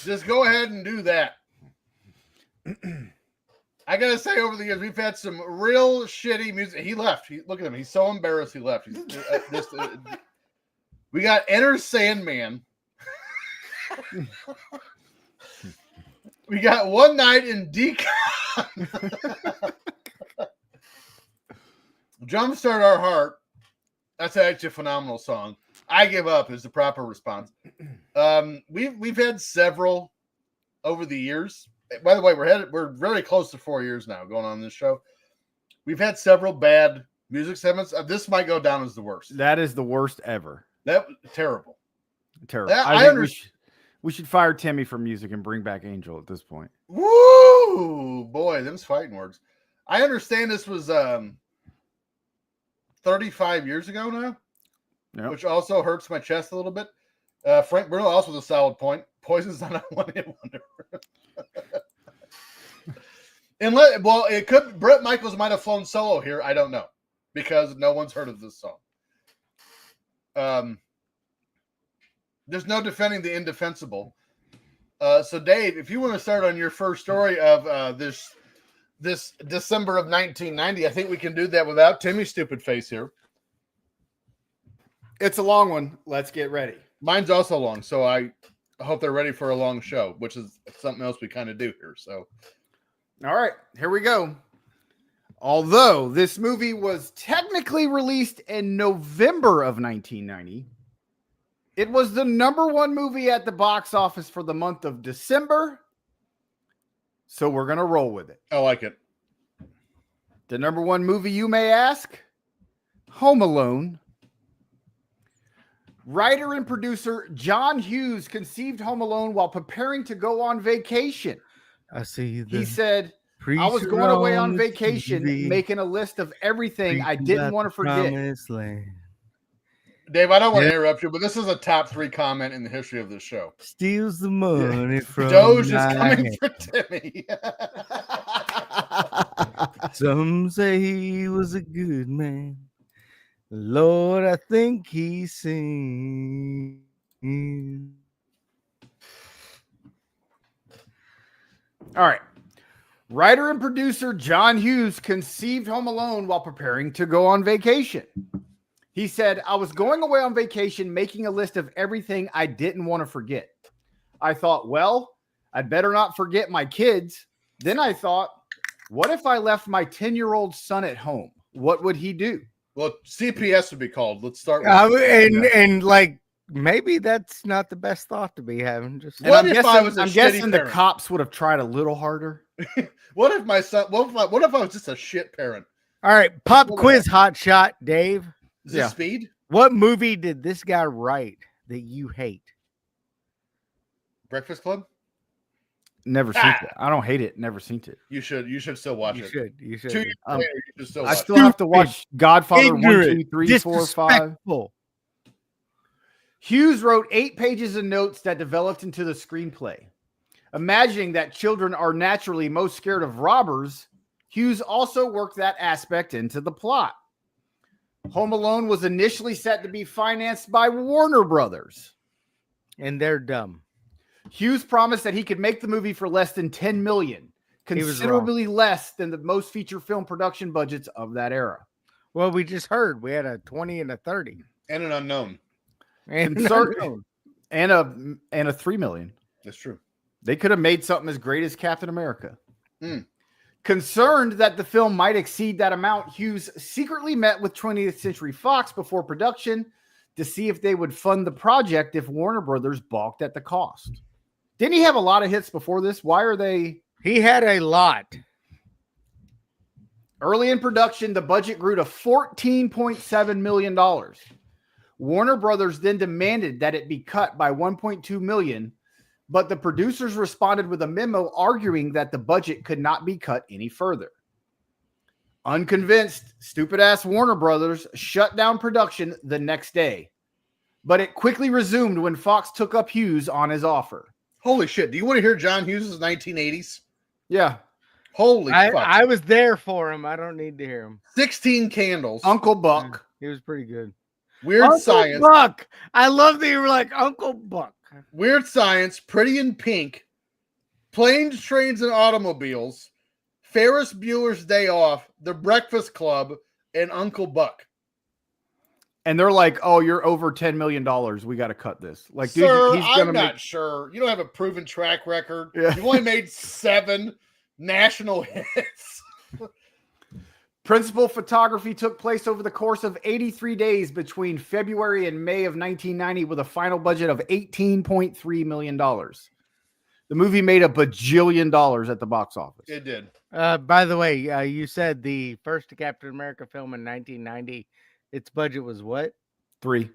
Just go ahead and do that. I gotta say, over the years, we've had some real shitty music. He left. Look at him. He's so embarrassed he left. We got Enter Sandman. We got One Night in Decon. Jumpstart Our Heart. That's actually a phenomenal song. I Give Up is the proper response. We've had several over the years. By the way, we're very close to 4 years now going on this show. We've had several bad music segments. This might go down as the worst. That is the worst ever. That was terrible. Terrible. That- I I think understand. we should fire Timmy from music and bring back Angel at this point. Woo! Boy, them's fighting words. I understand this was 35 years ago now, Yep. which also hurts my chest a little bit. Frank Bruno also with a solid point. Poison's not a one-hit wonder. Well, it could. Bret Michaels might have flown solo here. I don't know because no one's heard of this song. There's no defending the indefensible. So, Dave, if you want to start on your first story of this December of 1990, I think we can do that without Timmy's stupid face here. It's a long one. Let's get ready. Mine's also long, so I hope they're ready for a long show, which is something else we kind of do here. So, All right, here we go. Although this movie was technically released in November of 1990, it was the #1 movie at the box office for the month of December. So we're going to roll with it. I like it. The #1 movie, you may ask? Home Alone. Writer and producer John Hughes conceived Home Alone while preparing to go on vacation. I see. He said, I was going away on vacation, making a list of everything I didn't want to forget. Dave, I don't want to interrupt you, but this is a top 3 comment in the history of this show. Steals the money from Doge is my coming hand. for Timmy. Some say he was a good man. Lord, I think he's singing. All right. Writer and producer John Hughes conceived Home Alone while preparing to go on vacation. He said, I was going away on vacation making a list of everything I didn't want to forget. I thought, well, I'd better not forget my kids. Then I thought, what if I left my 10-year-old son at home? What would he do? Well, CPS would be called. Let's start with and like maybe that's not the best thought to be having. Just And What I'm if I was a I'm shitty guessing the parent? cops would have tried a little harder. What if my son? What if I was just a shit parent? all right. Pop What quiz, hot shot, Dave. Is Yeah. this Speed? What movie did this guy write that you hate? Breakfast Club? Never seen it. I don't hate it. Never seen it. You should still watch You it. should. You should. 2 years Um, later, you should still I watch still have to watch Godfather 1, 2, Ignorant, 3, 4, 5. disrespectful. Hughes wrote 8 pages of notes that developed into the screenplay. Imagining that children are naturally most scared of robbers, Hughes also worked that aspect into the plot. Home Alone was initially set to be financed by Warner Brothers. And they're dumb. Hughes promised that he could make the movie for less than $10 million, He was considerably less than the most feature film production budgets of that era. Well, we just heard we had a 20 and a 30. and an unknown. And Concern- and a $3 million. That's true. They could have made something as great as Captain America. Mm. Concerned that the film might exceed that amount, Hughes secretly met with 20th Century Fox before production to see if they would fund the project if Warner Brothers balked at the cost. Didn't he have a lot of hits before this? Why are they... He had a lot. Early in production, the budget grew to $14.7 million. Warner Brothers then demanded that it be cut by $1.2 million, but the producers responded with a memo arguing that the budget could not be cut any further. Unconvinced, stupid-ass Warner Brothers shut down production the next day, but it quickly resumed when Fox took up Hughes on his offer. Holy shit. Do you want to hear John Hughes' 1980s? Yeah. Holy fuck. I was there for him. I don't need to hear him. 16 Candles. Uncle Buck. He was pretty good. Weird Uncle Science. Buck. I love that you were like Uncle Buck. Weird Science. Pretty in Pink. Planes, Trains, and Automobiles. Ferris Bueller's Day Off. The Breakfast Club. And Uncle Buck. And they're like, oh, you're over $10 million. We got to cut this. Like, dude, Sir, he's going I'm to not make... sure. You don't have a proven track record. Yeah. You've only made 7 national hits. Principal photography took place over the course of 83 days between February and May of 1990 with a final budget of $18.3 million. The movie made $1 bajillion at the box office. It did. By the way, you said the first Captain America film in 1990, its budget was what? 3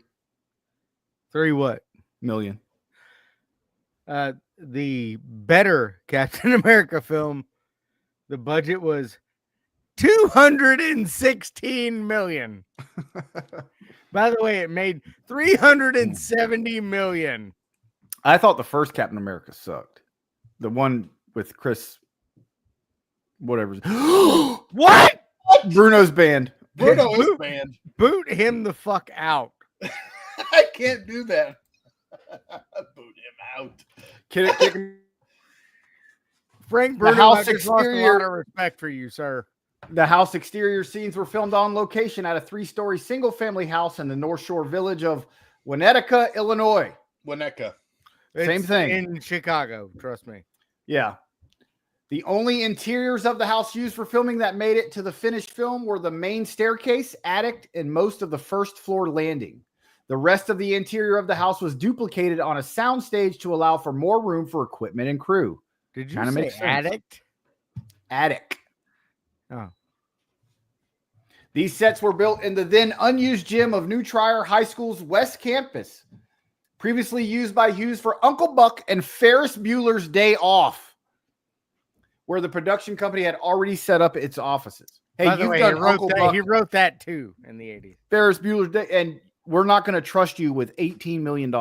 what? million. The better Captain America film, the budget was $216 million. By the way, it made $370 million. I thought the first Captain America sucked. The one with Chris, whatever. What? Bruno's band. Bruno is banned. Boot him the fuck out. I can't do that. Boot him out. Kick Frank The Bruno, house I just lost a exterior- lot of respect for you, sir. The house exterior scenes were filmed on location at a 3-story single-family house in the North Shore village of Winnetka, Illinois. Winnetka. Same It's thing. in Chicago, trust me. Yeah. The only interiors of the house used for filming that made it to the finished film were the main staircase, attic, and most of the first floor landing. The rest of the interior of the house was duplicated on a soundstage to allow for more room for equipment and crew. Did you Kinda say makes sense. addict? Attic. Oh. These sets were built in the then unused gym of New Trier High School's West Campus, previously used by Hughes for Uncle Buck and Ferris Bueller's Day Off, where the production company had already set up its offices. Hey, By the you've way, done Uncle Buck, he wrote that too in the 80s. Ferris Bueller's Day, and we're not going to trust you with $18 million.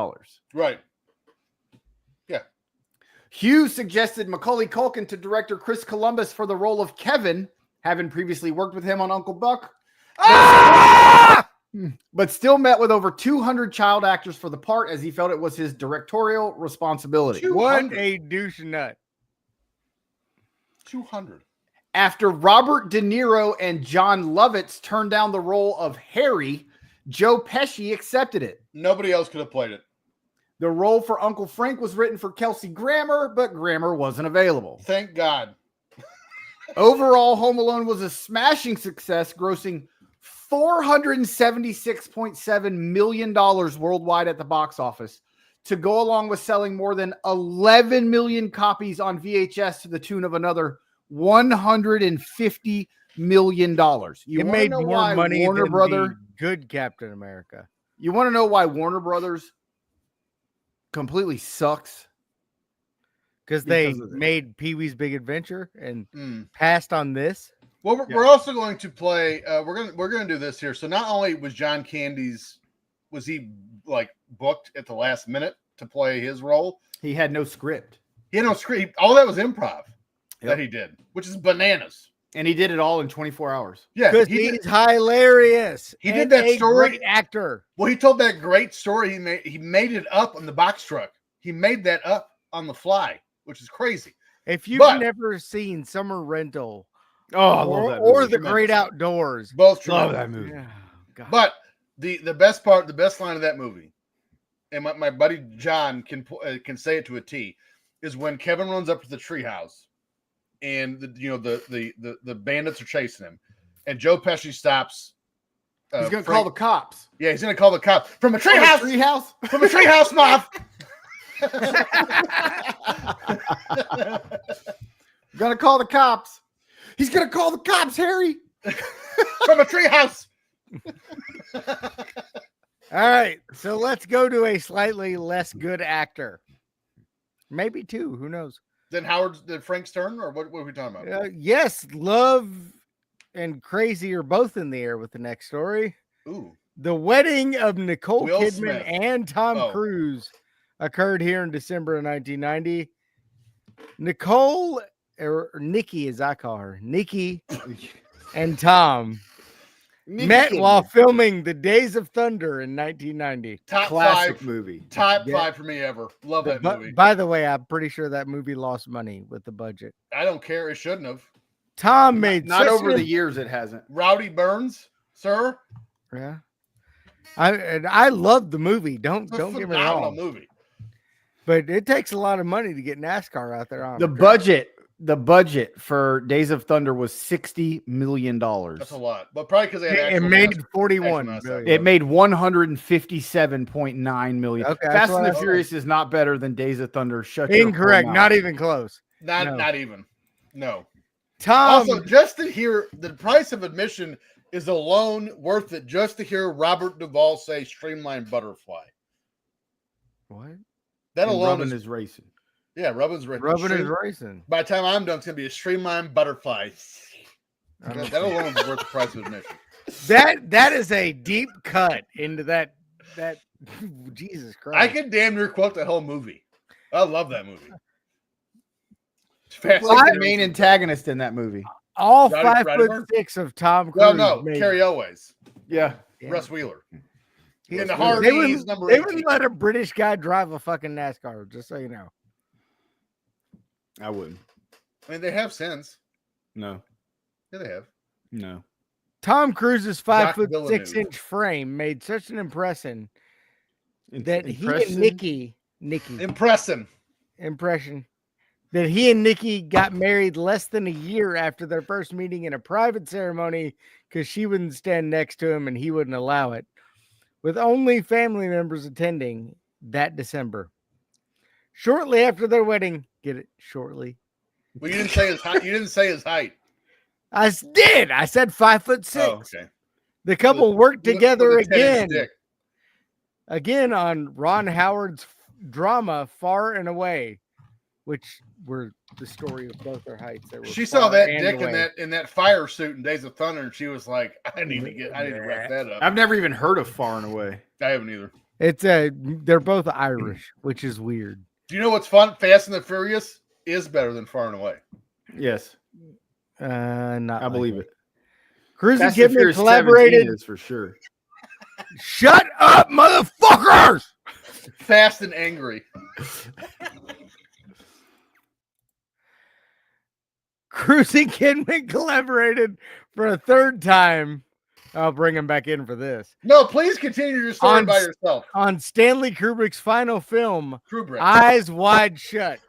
Right. Hughes suggested Macaulay Culkin to director Chris Columbus for the role of Kevin, having previously worked with him on Uncle Buck, but still met with over 200 child actors for the part as he felt it was his directorial responsibility. What a douche nut. 200. After Robert De Niro and John Lovitz turned down the role of Harry, Joe Pesci accepted it. Nobody else could have played it. The role for Uncle Frank was written for Kelsey Grammer, but Grammer wasn't available. Thank God. Overall, Home Alone was a smashing success, grossing $476.7 million worldwide at the box office, to go along with selling more than 11 million copies on VHS to the tune of another $150 million. You It made know more why money Warner than Brother. the good Captain America. You want to know why Warner Brothers completely sucks? Because they Because of this. made Pee-wee's Big Adventure and passed on this. Well, we're also going to play. We're gonna do this here. So not only was John Candy's, was he like booked at the last minute to play his role? He had no script. He had no script. All that was improv Yep. that he did, which is bananas. And he did it all in 24 hours. Yeah, Because he he's did, hilarious. He did and that a story- great actor. well, he told that great story. He made it up on the box truck. He made that up on the fly, which is crazy. If you've But- never seen Summer Rental Oh, I love that movie. or The Tremendous. Great Outdoors, Both Love tremendous. that movie. yeah, God. But the best part, the best line of that movie, and my buddy John can say it to a T, is when Kevin runs up to the treehouse, and the bandits are chasing him, and Joe Pesci stops. He's going to call the cops. Yeah, he's going to call the cops from a treehouse. Treehouse? From a treehouse, mob. Going to call the cops. He's going to call the cops, Harry. From a treehouse. All right, so let's go to a slightly less good actor. Maybe two, who knows? Then Frank's turn, or what are we talking about? Yes, Love and Crazy are both in the air with the next story. Ooh, The wedding of Nicole Will Kidman Smith. and Tom Oh. Cruise occurred here in December of 1990. Nicole, or Nikki as I call her, Nikki and Tom met while filming The Days of Thunder in 1990. top Classic 5, movie. top Yeah. 5 for me ever. Love that movie. By the way, I'm pretty sure that movie lost money with the budget. I don't care. It shouldn't have. Tom made Not such over an- the years, it hasn't. Rowdy Burns, sir. Yeah. I love the movie. Don't It's a get me phenomenal wrong. movie. But it takes a lot of money to get NASCAR out there on The budget for Days of Thunder was $60 million. That's a lot, but probably because they had It actual made NASCAR. 41 NASCAR. billion. It made 157.9 million. Okay, that's Fast what and I the thought. Furious is not better than Days of Thunder. Shut your Incorrect. whore Not mouth. even close. No. Not even. No. Tom. Also, just to hear the price of admission is alone worth it. Just to hear Robert Duvall say "streamlined butterfly." What? That And alone Rubbin is is racing. yeah. Rubbin's right. Rubbin is racing. By the time I'm done, it's gonna be a streamlined butterfly. That alone is worth the price of admission. That is a deep cut into that Jesus Christ. I could damn near quote that whole movie. I love that movie. It's fast. Like the main antagonist in that movie. all Roddy 5'6" of Tom Cruise. Well, no, made- Carrie Elways, Yeah. Yeah. Russ Wheeler. He- and the they Hardee's wouldn't- number They 18. wouldn't let a British guy drive a fucking NASCAR, just so you know. I wouldn't. I mean, they have since. No. Yeah, they have. No. Tom Cruise's Jacques 5'6" Villeneuve. frame made such an impression that he Impression? and Nikki Impress him. impression that he and Nikki got married less than a year after their first meeting in a private ceremony because she wouldn't stand next to him and he wouldn't allow it, with only family members attending that December. Shortly after their wedding, get it? Shortly. Well, you didn't say his height. You didn't say his height. Did. I said 5'6". Oh, okay. The couple worked together With a 10-inch again. dick. Again on Ron Howard's drama Far and Away, which were the story of both their heights. They were She saw far that and dick away. in that fire suit in Days of Thunder, and she was like, "I need to wrap that up." I've never even heard of Far and Away. I haven't either. It's they're both Irish, which is weird. Do you know what's fun? Fast and the Furious is better than Far and Away. Yes. Not I believe it. Cruise and Fast and Kidman Furious 17 collaborated. is for sure. Shut up, motherfuckers! Fast and Angry. Cruise and Kidman collaborated for a third time. I'll bring him back in for this. No, please continue your story by yourself. On Stanley Kubrick's final film, Kubrick. Eyes Wide Shut,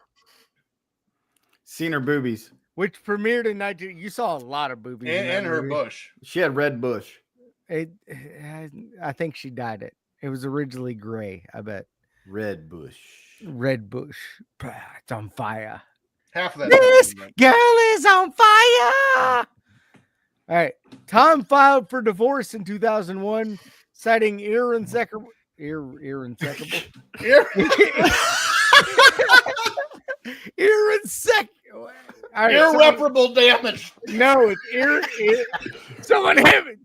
Seen her boobies. which premiered in 19. You saw a lot of boobies. in that And her movie. bush. She had red bush. I think she dyed it. It was originally gray, I bet. Red bush. Red bush. It's on fire. Half of that. This girl is on fire. All right. Tom filed for divorce in 2001, citing irreconcilable. Irreparable damage. No, it's someone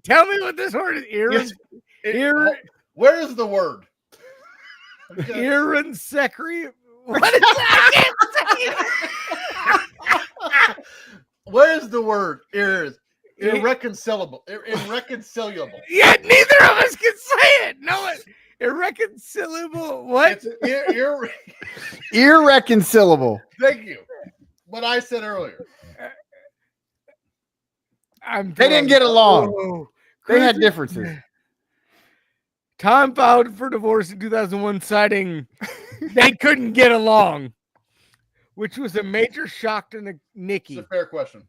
tell me what this word is. Where is the word? Irreconcilable. What is that? Where is the word? Irreconcilable. Irreconcilable. Yeah, neither of us can say it. No, irreconcilable. What? It's Irreconcilable. Thank you. What I said earlier. They didn't get along. Oh, They had differences. Tom filed for divorce in 2001, citing they couldn't get along, which was a major shock to Nikki. It's a fair question.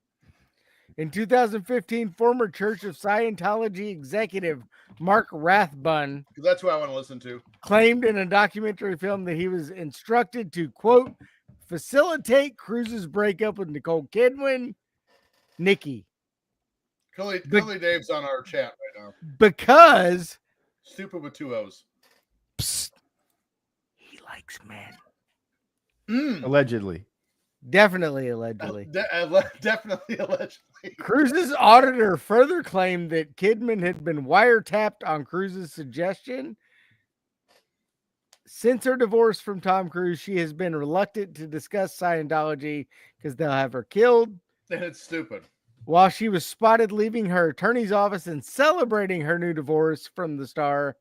In 2015, former Church of Scientology executive Mark Rathbun That's who I want to listen to. claimed in a documentary film that he was instructed to, quote, facilitate Cruise's breakup with Nicole Kidman, Nikki. Kelly Dave's on our chat right now. Because Stupid with 2 O's. psst, he likes men. Allegedly. Definitely allegedly. Definitely allegedly. Cruise's auditor further claimed that Kidman had been wiretapped on Cruise's suggestion. Since her divorce from Tom Cruise, she has been reluctant to discuss Scientology because they'll have her killed. And it's stupid. While she was spotted leaving her attorney's office and celebrating her new divorce from the star,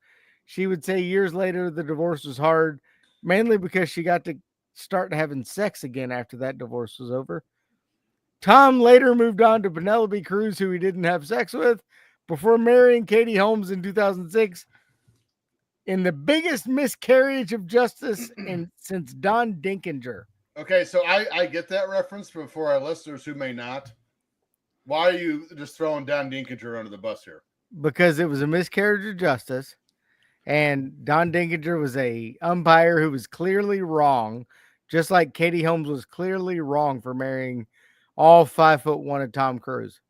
she would say years later the divorce was hard, mainly because she got to start having sex again after that divorce was over. Tom later moved on to Penelope Cruz, who he didn't have sex with, before marrying Katie Holmes in 2006 in the biggest miscarriage of justice since Don Dinkinger. Okay, so I get that reference, but for our listeners who may not, why are you just throwing Don Dinkinger under the bus here? Because it was a miscarriage of justice, and Don Dinkinger was a umpire who was clearly wrong, just like Katie Holmes was clearly wrong for marrying all 5'1" of Tom Cruise.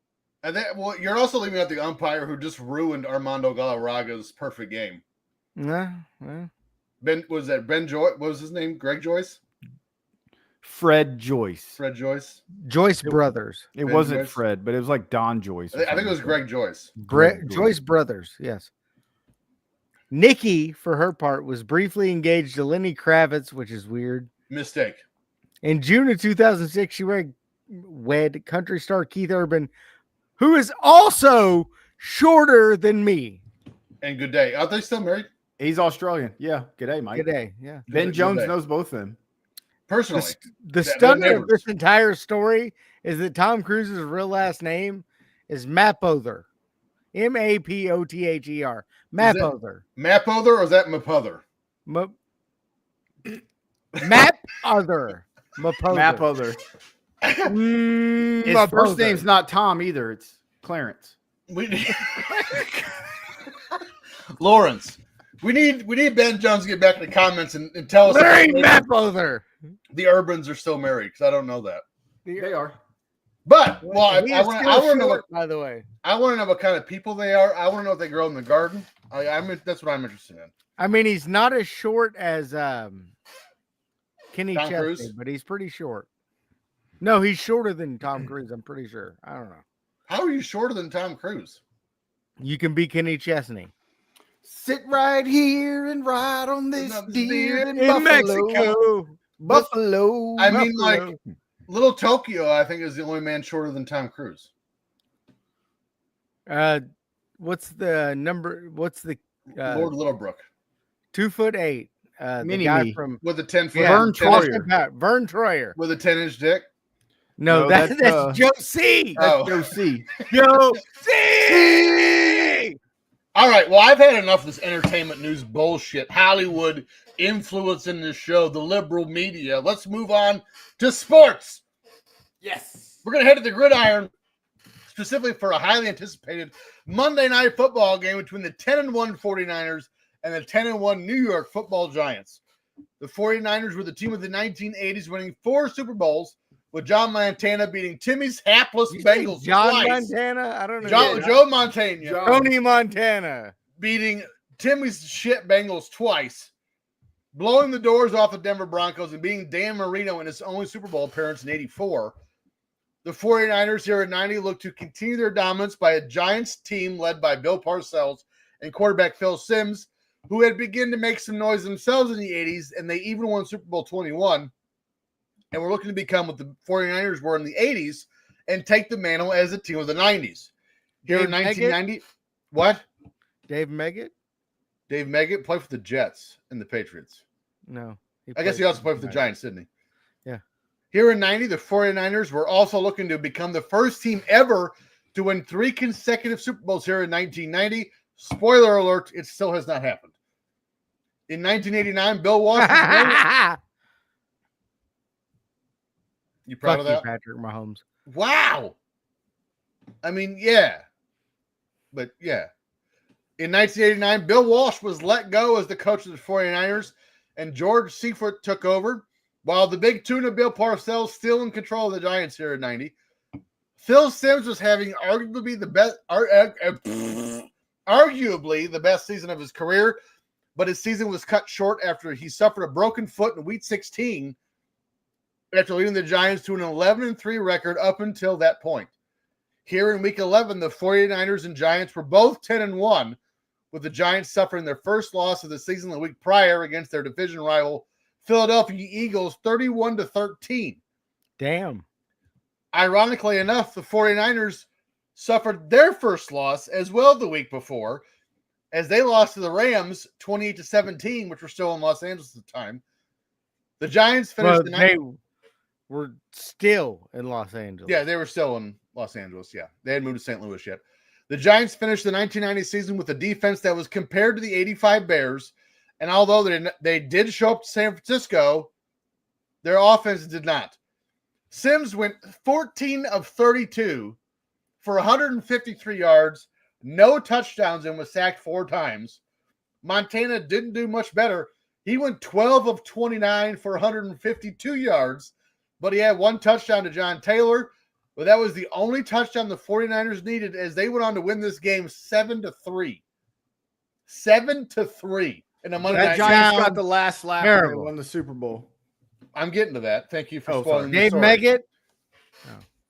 And then, well, you're also leaving out the umpire who just ruined Armando Galarraga's perfect game. Well, Ben Joyce? What was his name? Greg Joyce? Fred Joyce. Fred Joyce? Joyce Brothers. It Ben wasn't Joyce? Fred, but it was like Don Joyce. I think it was Greg Joyce. Joyce Brothers, yes. Nikki, for her part, was briefly engaged to Lenny Kravitz, which is weird. Mistake. In June of 2006, she wed country star Keith Urban, who is also shorter than me. And good day. Are they still married? He's Australian. Yeah. G'day, Mike. Good day, yeah. Ben Good Jones day. knows both of them. Personally. The they're stunner of neighbors. this entire story is that Tom Cruise's real last name is Mapother. Mapother. Mapother. Mapother or is that Mapother? Mapother. Mapother. His Mapother. first name's not Tom either. It's Clarence. Lawrence. We need Ben Jones to get back in the comments and tell us Larry if Mapother. the Urbans are still married, because I don't know that. They are. But well, He I is want still to know short, by the way. I want to know what kind of people they are. I want to know if they grow in the garden. That's what I'm interested in. I mean, he's not as short as Kenny Tom Chesney, Cruise? but he's pretty short. No, he's shorter than Tom Cruise. I'm pretty sure. I don't know. How are you shorter than Tom Cruise? You can be Kenny Chesney. Sit right here and ride on this deer in In Buffalo. Mexico. Buffalo. I mean, Buffalo. like Little Tokyo, I think is the only man shorter than Tom Cruise. What's the number? What's the Lord Littlebrook 2'8"? The Mini guy me. from with a 10-foot Vern Troyer. Vern Troyer. with a 10-inch dick. No, No, that's that's Joe C. Oh. Joe C. Joe C. All right. Well, I've had enough of this entertainment news bullshit. Hollywood influencing this show, the liberal media. Let's move on to sports. Yes. We're going to head to the gridiron, specifically for a highly anticipated Monday night football game between the 10-1 49ers and the 10-1 New York Football Giants. The 49ers were the team of the 1980s, winning 4 Super Bowls, with John Montana beating Timmy's hapless Bengals John twice. Montana? I don't know. Joe Montana Tony Montana. beating Timmy's shit Bengals twice, blowing the doors off the Denver Broncos and beating Dan Marino in his only Super Bowl appearance in '84. The 49ers here at 90 look to continue their dominance by a Giants team led by Bill Parcells and quarterback Phil Simms, who had begun to make some noise themselves in the 80s, and they even won Super Bowl 21. And we're looking to become what the 49ers were in the 80s and take the mantle as a team of the 90s. Here in 1990, what? Dave Meggett? Dave Meggett played for the Jets and the Patriots. No. I guess he also played for the Giants, didn't he? Yeah. Here in 90, the 49ers were also looking to become the first team ever to win 3 consecutive Super Bowls here in 1990. Spoiler alert, it still has not happened. In 1989, Bill Walsh was You proud of that? Patrick Mahomes. Wow. I mean, yeah. But yeah. In 1989, Bill Walsh was let go as the coach of the 49ers, and George Seifert took over, while the big tuna Bill Parcells still in control of the Giants here at 90. Phil Simms was having arguably the best season of his career, but his season was cut short after he suffered a broken foot in Week 16 after leading the Giants to an 11-3 record up until that point. Here in Week 11, the 49ers and Giants were both 10-1, with the Giants suffering their first loss of the season the week prior against their division rival, Philadelphia Eagles, 31-13. Damn. Ironically enough, the 49ers suffered their first loss as well the week before, as they lost to the Rams 28-17, which were still in Los Angeles at the time. The Giants finished the night. They were still in Los Angeles. Yeah, they were still in Los Angeles. Yeah, they hadn't moved to St. Louis yet. The Giants finished the 1990 season with a defense that was compared to the 85 Bears, and although they did show up to San Francisco, their offense did not. Simms went 14 of 32 for 153 yards, no touchdowns, and was sacked 4 times. Montana didn't do much better. He went 12 of 29 for 152 yards, but he had 1 touchdown to John Taylor. But that was the only touchdown the 49ers needed, as they went on to win this game 7-3. 7-3 in a Monday night. Giants got the last laugh when they terrible. won the Super Bowl. I'm getting to that. Thank you for spoiling the Dave story. Meggett?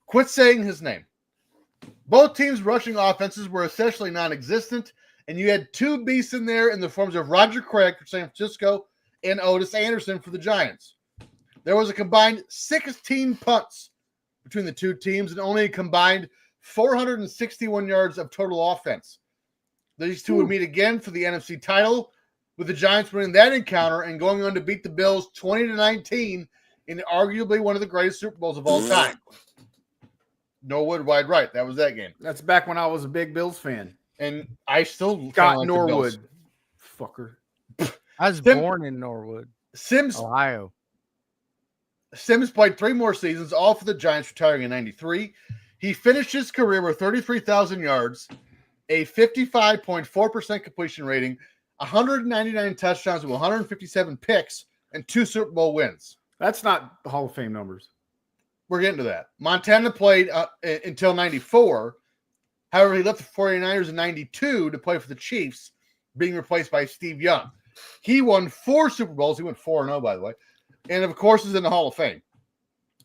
Quit saying his name. Both teams' rushing offenses were essentially non-existent, and you had 2 beasts in there in the forms of Roger Craig for San Francisco and Otis Anderson for the Giants. There was a combined 16 punts between the two teams and only a combined 461 yards of total offense. These two would meet again for the NFC title, with the Giants winning that encounter and going on to beat the Bills 20-19 in arguably one of the greatest Super Bowls of all time. Norwood wide right. That was that game. That's back when I was a big Bills fan. And I still Scott like Norwood. Fucker. I was born in Norwood, Ohio. Simms played 3 more seasons, all for the Giants, retiring in 93. He finished his career with 33,000 yards, a 55.4% completion rating, 199 touchdowns with 157 picks, and 2 Super Bowl wins. That's not the Hall of Fame numbers. We're getting to that. Montana played until 94. However, he left the 49ers in 92 to play for the Chiefs, being replaced by Steve Young. He won 4 Super Bowls. He went 4-0, by the way. And, of course, is in the Hall of Fame.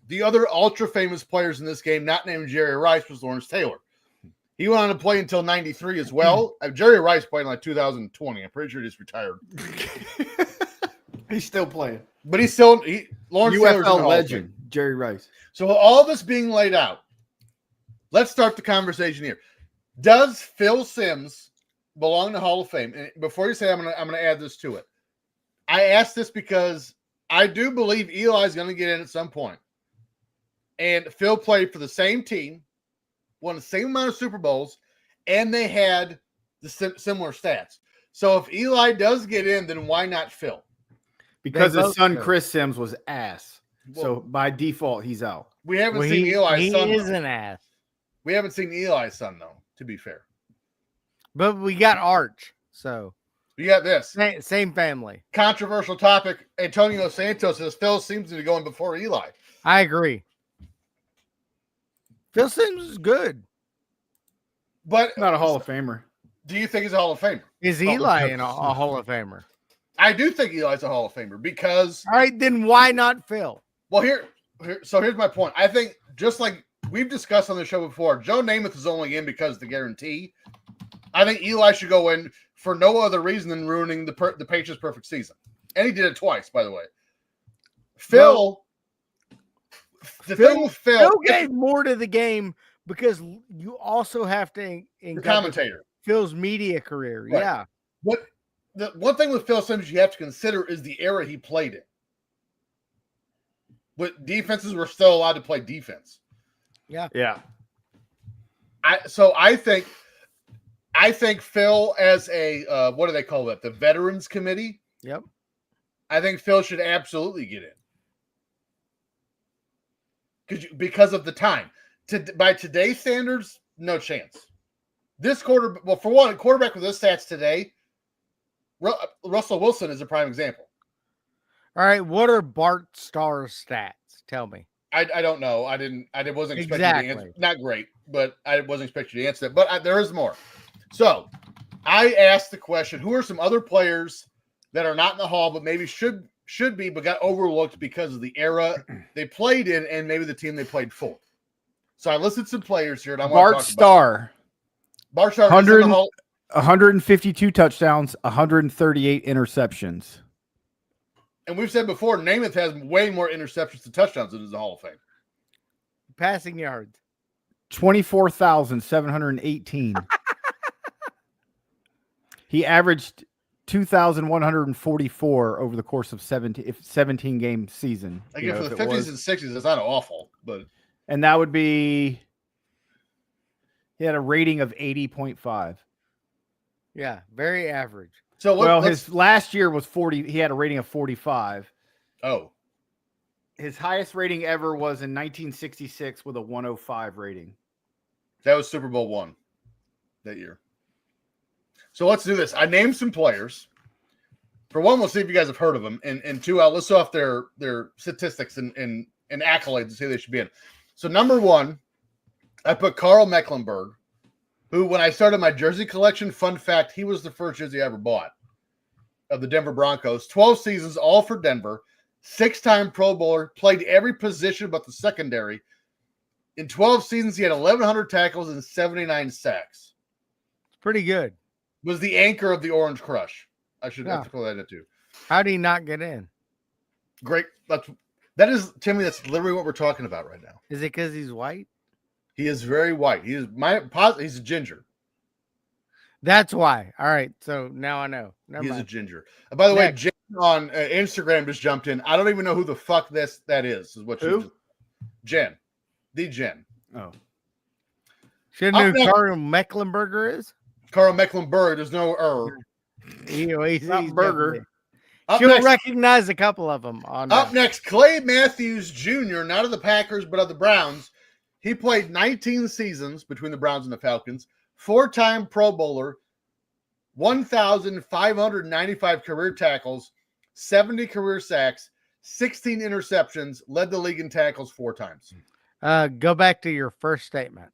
The other ultra-famous players in this game, not named Jerry Rice, was Lawrence Taylor. He went on to play until 93 as well. Jerry Rice played in like 2020. I'm pretty sure he's retired. He's still playing. But he's still Lawrence Taylor's in the UFL Hall of Fame. legend, Jerry Rice. So all this being laid out, let's start the conversation here. Does Phil Simms belong to Hall of Fame? And before you say I'm gonna add this to it. I ask this because I do believe Eli's going to get in at some point. And Phil played for the same team, won the same amount of Super Bowls, and they had the similar stats. So if Eli does get in, then why not Phil? Because They his both son do. Chris Sims was ass. Well, So by default, he's out. we haven't Well, seen Eli's he son. is Though. an ass. We haven't seen Eli's son, though, to be fair. But we got Arch, so You got this. same family. Controversial topic. Antonio Santos says Phil seems to be going before Eli. I agree. Phil Sims is good. But Not a Hall of Famer. do you think he's a Hall of Famer? Is Eli a Hall of Famer? I do think Eli's a Hall of Famer because, All right, then why not Phil? well, here's my point. I think just like we've discussed on the show before, Joe Namath is only in because of the guarantee. I think Eli should go in for no other reason than ruining the Patriots' perfect season. And he did it twice, by the way. Phil, thing with Phil gave more to the game because you also have to the commentator. Phil's media career. Right. Yeah. What the one thing with Phil Sims you have to consider is the era he played in. But defenses were still allowed to play defense. Yeah. Yeah. I think Phil as a what do they call that? The Veterans Committee. Yep. I think Phil should absolutely get in. Because of the time. By today's standards, no chance. This quarterback with this stats today, Russell Wilson is a prime example. All right. What are Bart Starr's stats? Tell me. I don't know. I wasn't expecting Exactly. to answer. Not great, but I wasn't expecting you to answer that. But there is more. So I asked the question: who are some other players that are not in the Hall, but maybe should be, but got overlooked because of the era they played in and maybe the team they played for? So I listed some players here, and I want Bart to talk Starr. Bart Starr is in the Hall. 152 touchdowns, 138 interceptions. And we've said before, Namath has way more interceptions to touchdowns than is the Hall of Fame. Passing yards. 24,718. He averaged 2,144 over the course of 17 game season. Again, for the 50s and 60s, it's not awful, but and that would be he had a rating of 80.5. Yeah. Very average. so his last year was 40. He had a rating of 45. oh. His highest rating ever was in 1966 with a 105 rating. That was Super Bowl I that year. So let's do this. I named some players. For one, we'll see if you guys have heard of them. And two, I'll list off their statistics and accolades to see who they should be in. So number one, I put Carl Mecklenburg, who, when I started my jersey collection, fun fact, he was the first jersey I ever bought of the Denver Broncos. 12 seasons, all for Denver. 6-time Pro Bowler, played every position but the secondary. In 12 seasons, he had 1,100 tackles and 79 sacks. It's pretty good. Was the anchor of the Orange Crush. I should have Yeah. to call that too. How do you not get in? Great. That is, Timmy, that's literally what we're talking about right now. Is it because he's white? He is very white. He's a ginger. That's why. All right. So now I know. Never He's a mind. ginger. By the way, Next. Jen on Instagram just jumped in. I don't even know who the fuck that is. Is what Who? Jen. The Jen. Oh, Should know Up who next- Carl Mecklenburger is? Carl Mecklenburg. There's no He's not Burger. Up She'll next, recognize a couple of them. up next, Clay Matthews Jr., not of the Packers, but of the Browns. He played 19 seasons between the Browns and the Falcons. 4-time Pro Bowler, 1,595 career tackles, 70 career sacks, 16 interceptions, led the league in tackles 4 times. Go back to your first statement.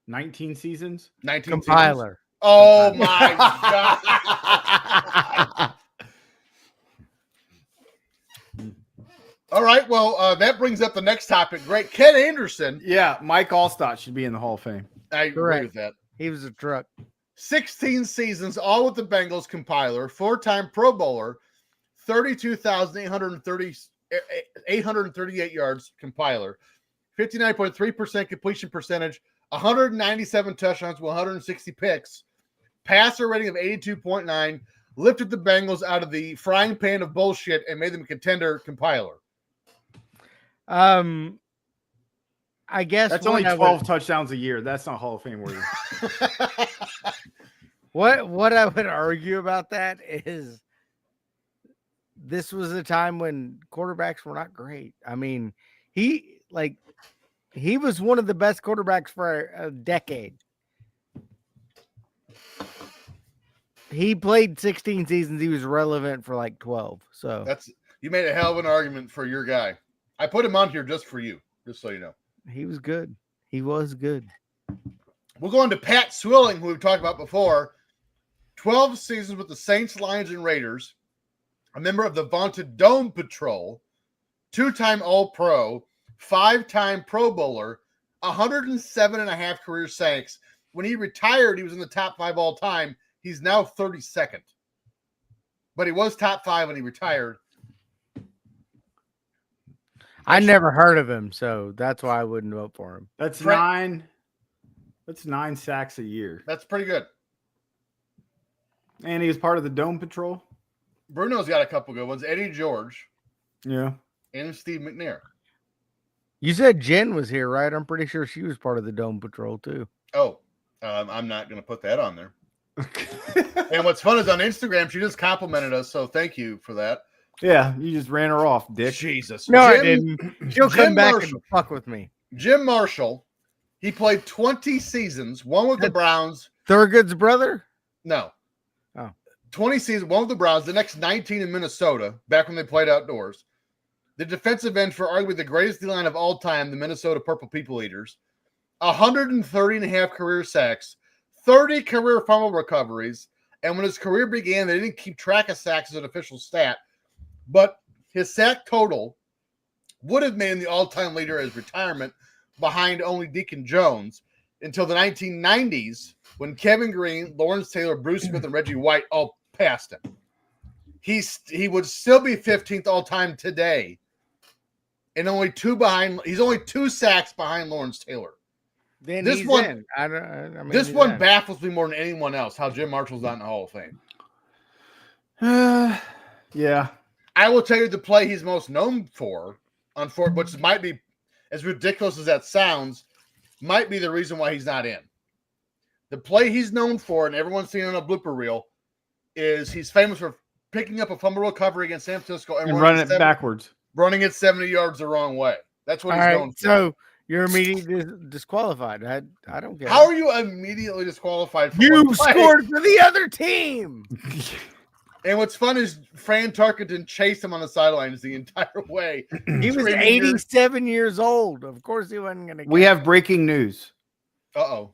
19 seasons. 19 seasons. Compiler. Oh my God. All right. Well, that brings up the next topic. Great. Ken Anderson. Yeah, Mike Allstott should be in the Hall of Fame. I agree Correct. with that. He was a truck. 16 seasons, all with the Bengals, compiler, 4-time Pro Bowler, 838 yards, compiler, 59.3% completion percentage, 197 touchdowns with 160 picks, passer rating of 82.9, lifted the Bengals out of the frying pan of bullshit and made them a contender, compiler. I guess That's what only I 12 would- touchdowns a year. That's not Hall of Fame worthy. What I would argue about that is this was a time when quarterbacks were not great. I mean, he was one of the best quarterbacks for a decade. He played 16 seasons. He was relevant for like 12. So you made a hell of an argument for your guy. I put him on here just for you, just so you know. he was good. He was good. We'll go on to Pat Swilling, who we've talked about before. 12 seasons with the Saints, Lions, and Raiders. A member of the vaunted Dome Patrol. 2-time All-Pro. 5-time Pro Bowler. 107.5 career sacks. When he retired, he was in the top 5 all time. He's now 32nd. But he was top 5 when he retired. I never heard of him, so that's why I wouldn't vote for him. That's 9 sacks a year. That's pretty good. And he was part of the Dome Patrol. Bruno's got a couple good ones. Eddie George Yeah. and Steve McNair. You said Jen was here, right? I'm pretty sure she was part of the Dome Patrol too. Oh, I'm not going to put that on there. And what's fun is on Instagram, she just complimented us, so thank you for that. Yeah, you just ran her off, Dick. Jesus. No, I didn't. She'll Jim come back Marshall. and fuck with me. Jim Marshall, he played 20 seasons, one with the Browns. Thurgood's brother? No. Oh. 20 seasons, one with the Browns, the next 19 in Minnesota, back when they played outdoors. The defensive end for arguably the greatest D-line of all time, the Minnesota Purple People Eaters. 130.5 career sacks, 30 career fumble recoveries, and when his career began, they didn't keep track of sacks as an official stat, but his sack total would have made him the all-time leader at his retirement behind only Deacon Jones until the 1990s when Kevin Green, Lawrence Taylor, Bruce Smith, and Reggie White all passed him. He would still be 15th all-time today, and he's only 2 sacks behind Lawrence Taylor. Then This he's one- in. I mean, This he's one in. baffles me more than anyone else, how Jim Marshall's not in the Hall of Fame. Yeah. I will tell you the play he's most known for, which might be, as ridiculous as that sounds, might be the reason why he's not in. The play he's known for, and everyone's seen on a blooper reel, is he's famous for picking up a fumble recovery against San Francisco and Running it backwards. running it 70 yards the wrong way. That's what All he's right, known for. so you're immediately disqualified. I don't get How it. are you immediately disqualified for You one play? scored for the other team. And what's fun is Fran Tarkenton chased him on the sidelines the entire way. He was Screaming, 87 years old. Of course he wasn't going to We have breaking news. Uh-oh.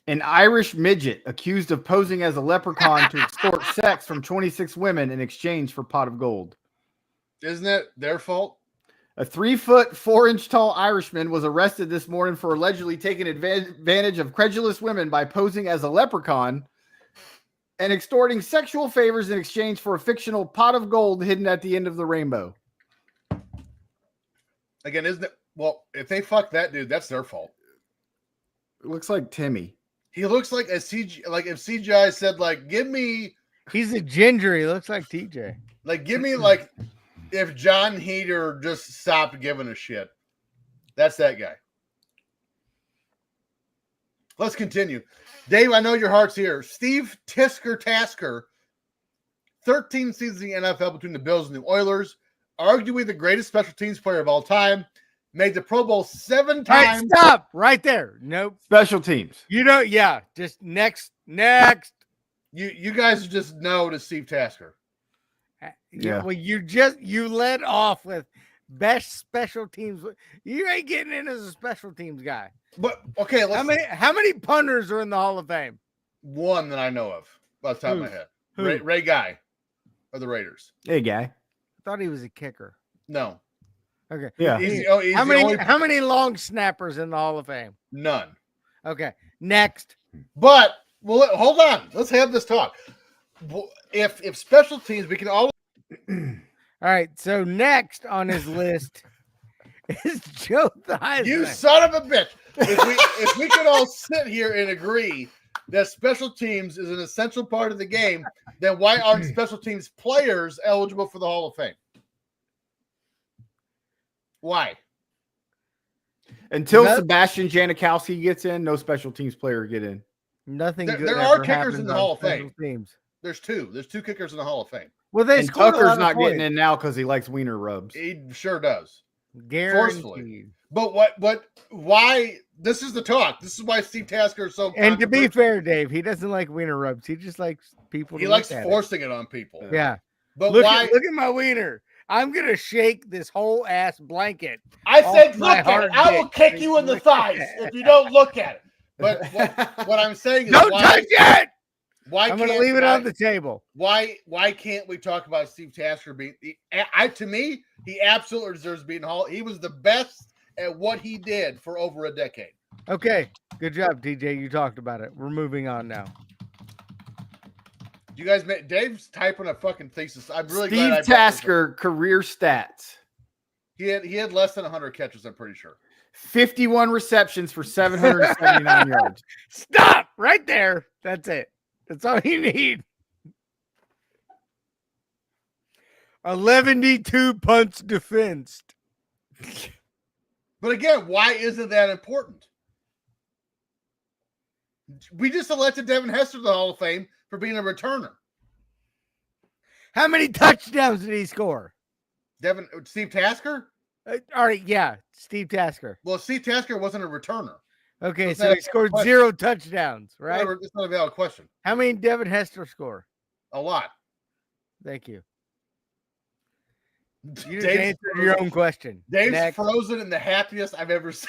An Irish midget accused of posing as a leprechaun to extort sex from 26 women in exchange for pot of gold. Isn't that their fault? A 3-foot, 4-inch tall Irishman was arrested this morning for allegedly taking advantage of credulous women by posing as a leprechaun and extorting sexual favors in exchange for a fictional pot of gold hidden at the end of the rainbow. Again, isn't it? Well, if they fuck that dude, that's their fault. It looks like Timmy. He looks like a CG, like if CGI said, like, give me He's a ginger. He looks like TJ. like if John Heater just stopped giving a shit. That's that guy. Let's continue. Dave, I know your heart's here. Steve Tasker, 13 seasons in the NFL between the Bills and the Oilers, arguably the greatest special teams player of all time, made the Pro Bowl 7 All right, times. stop right there. Nope. Special teams. You know, yeah. Just next. You guys just know to Steve Tasker. Yeah. Well, you led off with best special teams. You ain't getting in as a special teams guy. But okay, let's How many punters are in the Hall of Fame? one that I know of off the top of my head. Who? Ray Guy of the Raiders. Hey, guy. I thought he was a kicker. No. Okay. Yeah. He's How the only many long snappers in the Hall of Fame? none. Okay. Next. But well, hold on. Let's have this talk. If special teams, we can all All right. So next on his list is Joe Theismann. you son of a bitch. If we could all sit here and agree that special teams is an essential part of the game, then why aren't special teams players eligible for the Hall of Fame? Why? Until Sebastian Janikowski gets in, no special teams player get in. Nothing good. There are ever kickers in the happens Hall on of special Fame. Teams. There's two kickers in the Hall of Fame. Well, they And scored a Tucker's lot not of points. getting in now because he likes wiener rubs. He sure does. Guaranteed. Forcefully. But why? This is the talk. This is why Steve Tasker is so. And to be fair, Dave, he doesn't like wiener rubs. He just likes people. He to likes look at forcing it on people. Yeah. But look why? Look at my wiener. I'm gonna shake this whole ass blanket. I said, look my at hard it. I will dick. kick you in the thighs if you don't look at it. But what I'm saying is, Don't touch it. Why I'm gonna leave it on the table. Why can't we talk about Steve Tasker being? To me, he absolutely deserves being Hall. He was the best at what he did for over a decade. Okay, good job, DJ. You talked about it. We're moving on now. You guys, Dave's typing a fucking thesis. I'm really Steve glad Tasker career stats. He had less than 100 catches. I'm pretty sure. 51 receptions for 779 yards. Stop right there. That's it. That's all you need. 112 punts defensed. But again, why isn't that important? We just elected Devin Hester to the Hall of Fame for being a returner. How many touchdowns did he score? Steve Tasker? All right, yeah, Steve Tasker. Well, Steve Tasker wasn't a returner. Okay, so he scored 0 touchdowns, right? It's not a valid question. How many did Devin Hester score? A lot. Thank you. You just answered your own question. Dave's frozen and the happiest I've ever seen.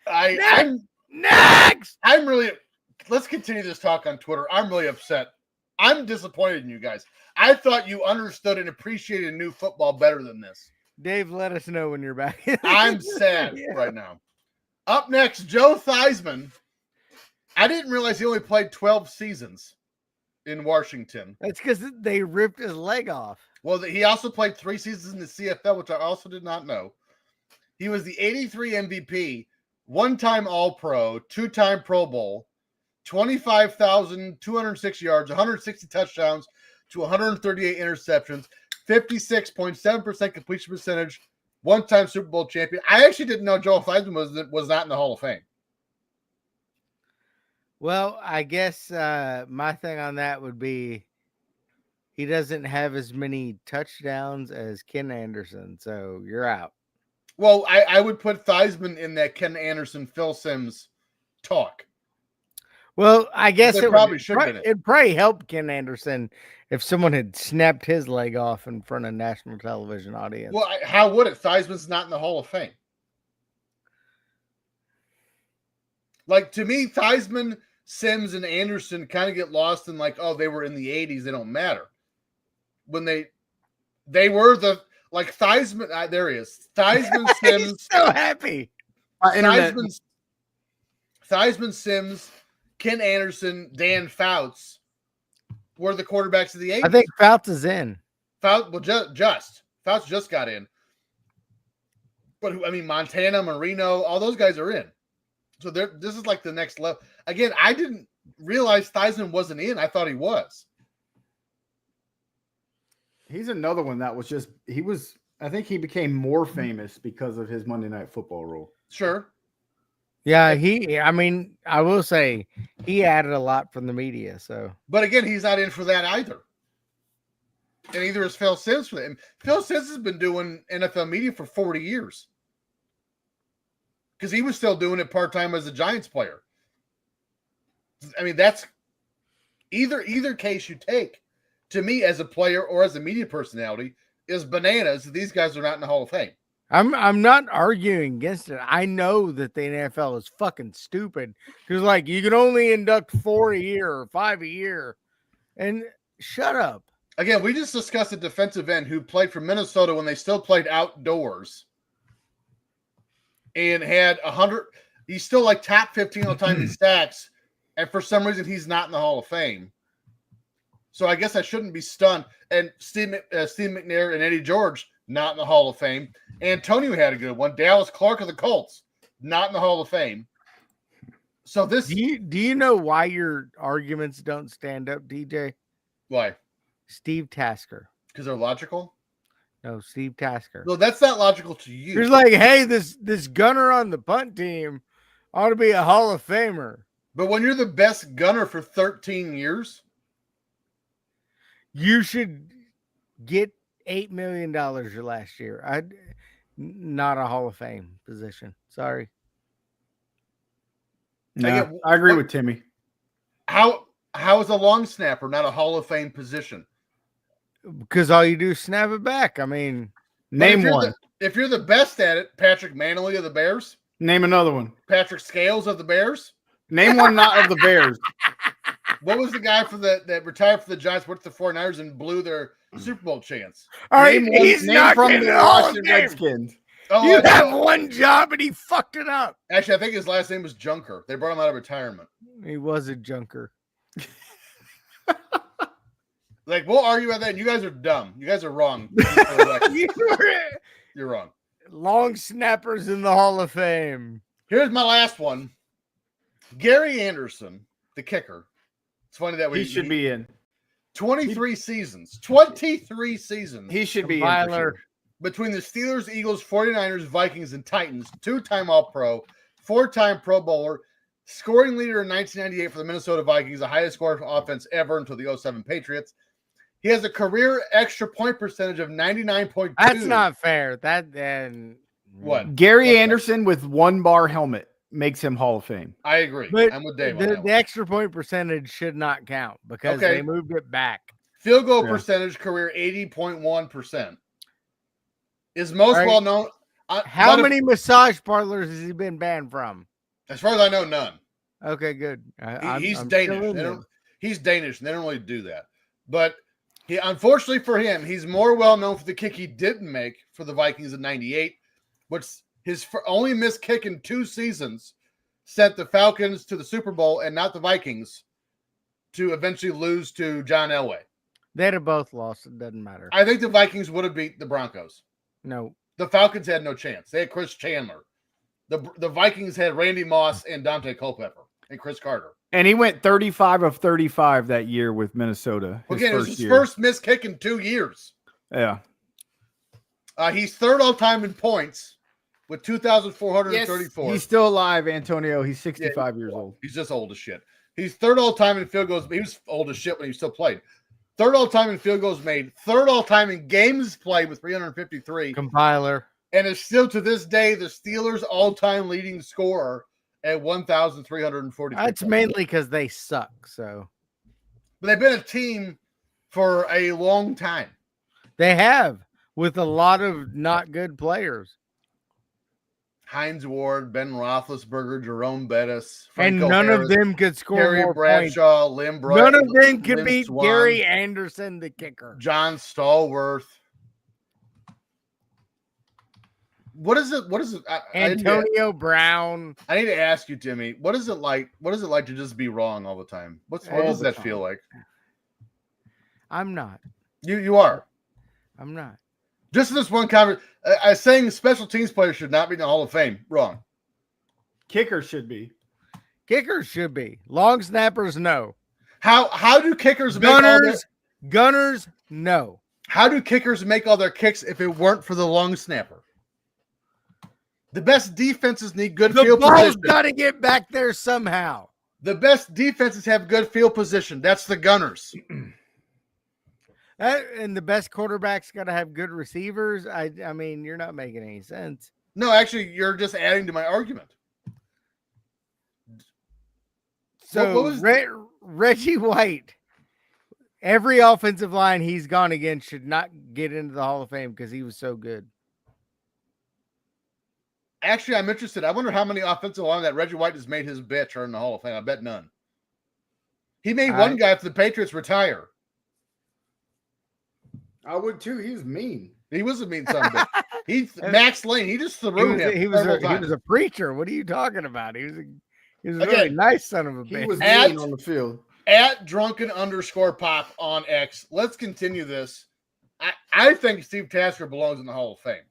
I'm really. Let's continue this talk on Twitter. I'm really upset. I'm disappointed in you guys. I thought you understood and appreciated new football better than this. Dave, let us know when you're back. I'm sad right now. Up next, Joe Theismann. I didn't realize he only played 12 seasons in Washington. That's because they ripped his leg off. Well, he also played 3 seasons in the CFL, which I also did not know. He was the 83 MVP, 1-time All-Pro, 2-time Pro Bowl, 25,206 yards, 160 touchdowns to 138 interceptions, 56.7% completion percentage, 1-time Super Bowl champion. I actually didn't know Joel Theismann was not in the Hall of Fame. Well, I guess my thing on that would be he doesn't have as many touchdowns as Ken Anderson, so you're out. Well, I would put Theismann in that Ken Anderson, Phil Simms talk. Well, I guess it probably should be. It'd probably help Ken Anderson if someone had snapped his leg off in front of national television audience. Well, how would it? Theismann's not in the Hall of Fame. Like, to me, Theismann, Simms, and Anderson kind of get lost in like, oh, they were in the 80s. They don't matter. When they were the, like, Theismann, there he is. Theismann, Simms. He's so happy. Theismann, Simms, Ken Anderson, Dan Fouts were the quarterbacks of the 80s. I think Fouts is in. Fouts just got in. But, I mean, Montana, Marino, all those guys are in. So this is like the next level. Again, I didn't realize Theismann wasn't in. I thought he was. He's another one that was just, I think he became more famous because of his Monday Night Football role. Sure. Yeah, I will say he added a lot from the media. So, but again, he's not in for that either. And either is Phil Simms for him. Phil Simms has been doing NFL media for 40 years. Because he was still doing it part-time as a Giants player. I mean, that's either case you take, to me as a player or as a media personality, is bananas. These guys are not in the Hall of Fame. I'm not arguing against it. I know that the NFL is fucking stupid because, like, you can only induct 4 a year or 5 a year, and shut up. Again, we just discussed a defensive end who played for Minnesota when they still played outdoors, and had 100. He's still like top 15 all time in sacks, and for some reason he's not in the Hall of Fame. So I guess I shouldn't be stunned. And Steve McNair and Eddie George, not in the Hall of Fame. Antonio had a good one. Dallas Clark of the Colts, not in the Hall of Fame. So this. Do you know why your arguments don't stand up, DJ? Why? Steve Tasker. Because they're logical? No, Steve Tasker. No, that's not logical to you. He's like, hey, this gunner on the punt team ought to be a Hall of Famer. But when you're the best gunner for 13 years, You should get $8 million your last year. Not a Hall of Fame position. Sorry. No, I agree with Timmy. how is a long snapper not a Hall of Fame position? Because all you do is snap it back. I mean, Name one. If you're the best at it, Patrick Manley of the Bears, Name another one. Patrick Scales of the Bears. Name one not of the Bears. What was the guy that retired for the Giants, went to the 49ers, and blew their Super Bowl chance? all right, Name one- he's name not from getting the the Hall of Washington Fame. Redskins. Oh, You I have know. one job and he fucked it up. Actually, I think his last name was Junker. They brought him out of retirement. He was a junker. Like, we'll argue about that. And you guys are dumb. You guys are wrong. You're wrong. Long snappers in the Hall of Fame. Here's my last one. Gary Anderson, the kicker. It's funny that He should be in. 23 seasons. 23 seasons He should be in. For Compiler. sure. between the Steelers, Eagles, 49ers, Vikings, and Titans. 2-time All-Pro, 4-time Pro Bowler, scoring leader in 1998 for the Minnesota Vikings, the highest scoring offense ever until the 07 Patriots. He has a career extra point percentage of 99.2. That's not fair. That then What? Gary What's that? Anderson with 1-bar helmet makes him Hall of Fame. I agree. But I'm with Dave on the that one. extra point percentage should not count because Okay. they moved it back. Field goal Yeah. percentage, career 80.1%. Is most All right. well known. How but many massage parlors has he been banned from? As far as I know, none. Okay, good. He's I'm Danish. still in They there. don't, he's Danish, and they don't really do that. But he, unfortunately for him, he's more well known for the kick he didn't make for the Vikings in '98, which his only missed kick in 2 seasons sent the Falcons to the Super Bowl and not the Vikings to eventually lose to John Elway. They'd have both lost. It doesn't matter. I think the Vikings would have beat the Broncos. No. The Falcons had no chance. They had Chris Chandler. The Vikings had Randy Moss and Dante Culpepper and Chris Carter. And he went 35 of 35 that year with Minnesota. Again, it was his year. first missed kick in 2 years. Yeah. He's third all time in points with 2,434. He's still alive, Antonio. He's 65 years old. He's just old as shit. He's third all time in field goals. He was old as shit when he still played. Third all time in field goals made. Third all time in games played with 353. Compiler. And is still to this day the Steelers' all-time leading scorer at 1,340. That's mainly because they suck. So But they've been a team for a long time. they have with a lot of not good players. Heinz Ward, Ben Roethlisberger, Jerome Bettis, And Franco none Harris, of them could score Gary more points. Bradshaw, Lim Bright, None of them could Lynn beat Swann, Gary Anderson, the kicker. John Stallworth. What is it? Antonio Brown. I need to ask you, Timmy. What is it like? What is it like to just be wrong all the time? What All does the that time. feel like? I'm not. You are. I'm not. Just in this one conversation, I saying special teams players should not be in the Hall of Fame. Wrong. Kicker should be. Kickers should be. Long snappers, no. How do kickers make all their, Gunners, no. how do kickers make all their kicks if it weren't for the long snapper? The best defenses need good The field ball's position. got to get back there somehow. The best defenses have good field position. That's the gunners. And the best quarterback's got to have good receivers. I mean, you're not making any sense. No, actually, you're just adding to my argument. So what was- Reggie White, every offensive line he's gone against should not get into the Hall of Fame because he was so good. Actually, I'm interested. I wonder how many offensive line that Reggie White has made his bitch are in the Hall of Fame. I bet none. He made one guy if the Patriots retire. I would too. He was mean. He was a mean son of a bitch. He's Max Lane. He just threw him. He was several times. a preacher. What are you talking about? He was a Again, really nice son of a He bitch. was At- mean on the field. At Drunken_Pop on X. Let's continue this. I think Steve Tasker belongs in the Hall of Fame.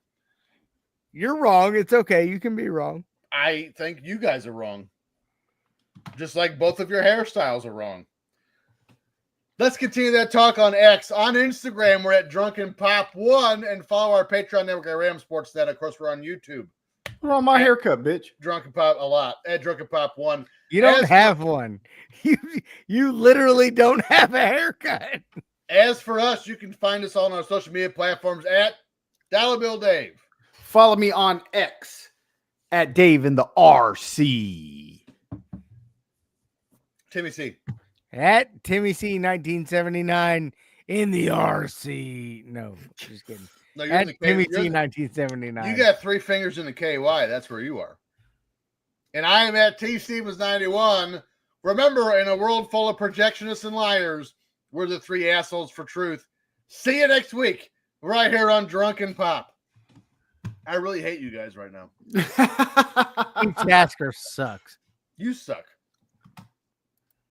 You're wrong. It's okay. You can be wrong. I think you guys are wrong. Just like both of your hairstyles are wrong. Let's continue that talk on X. On Instagram, we're at Drunken Pop 1, and follow our Patreon network at Ram Sports. That, of course, we're on YouTube. We're on my haircut, bitch. Drunken Pop a lot at Drunken Pop 1. You don't have one. You literally don't have a haircut. As for us, you can find us on our social media platforms at Dollar Bill Dave. Follow me on X at Dave in the RC. Timmy C. At Timmy C 1979 in the RC. No, just kidding. No, you're At in the Timmy K. C 1979. You got 3 fingers in the KY. That's where you are. And I am at T Stevens 91. Remember, in a world full of projectionists and liars, we're the 3 assholes for truth. See you next week, right here on Drunken Pop. I really hate you guys right now. Tasker sucks. You suck.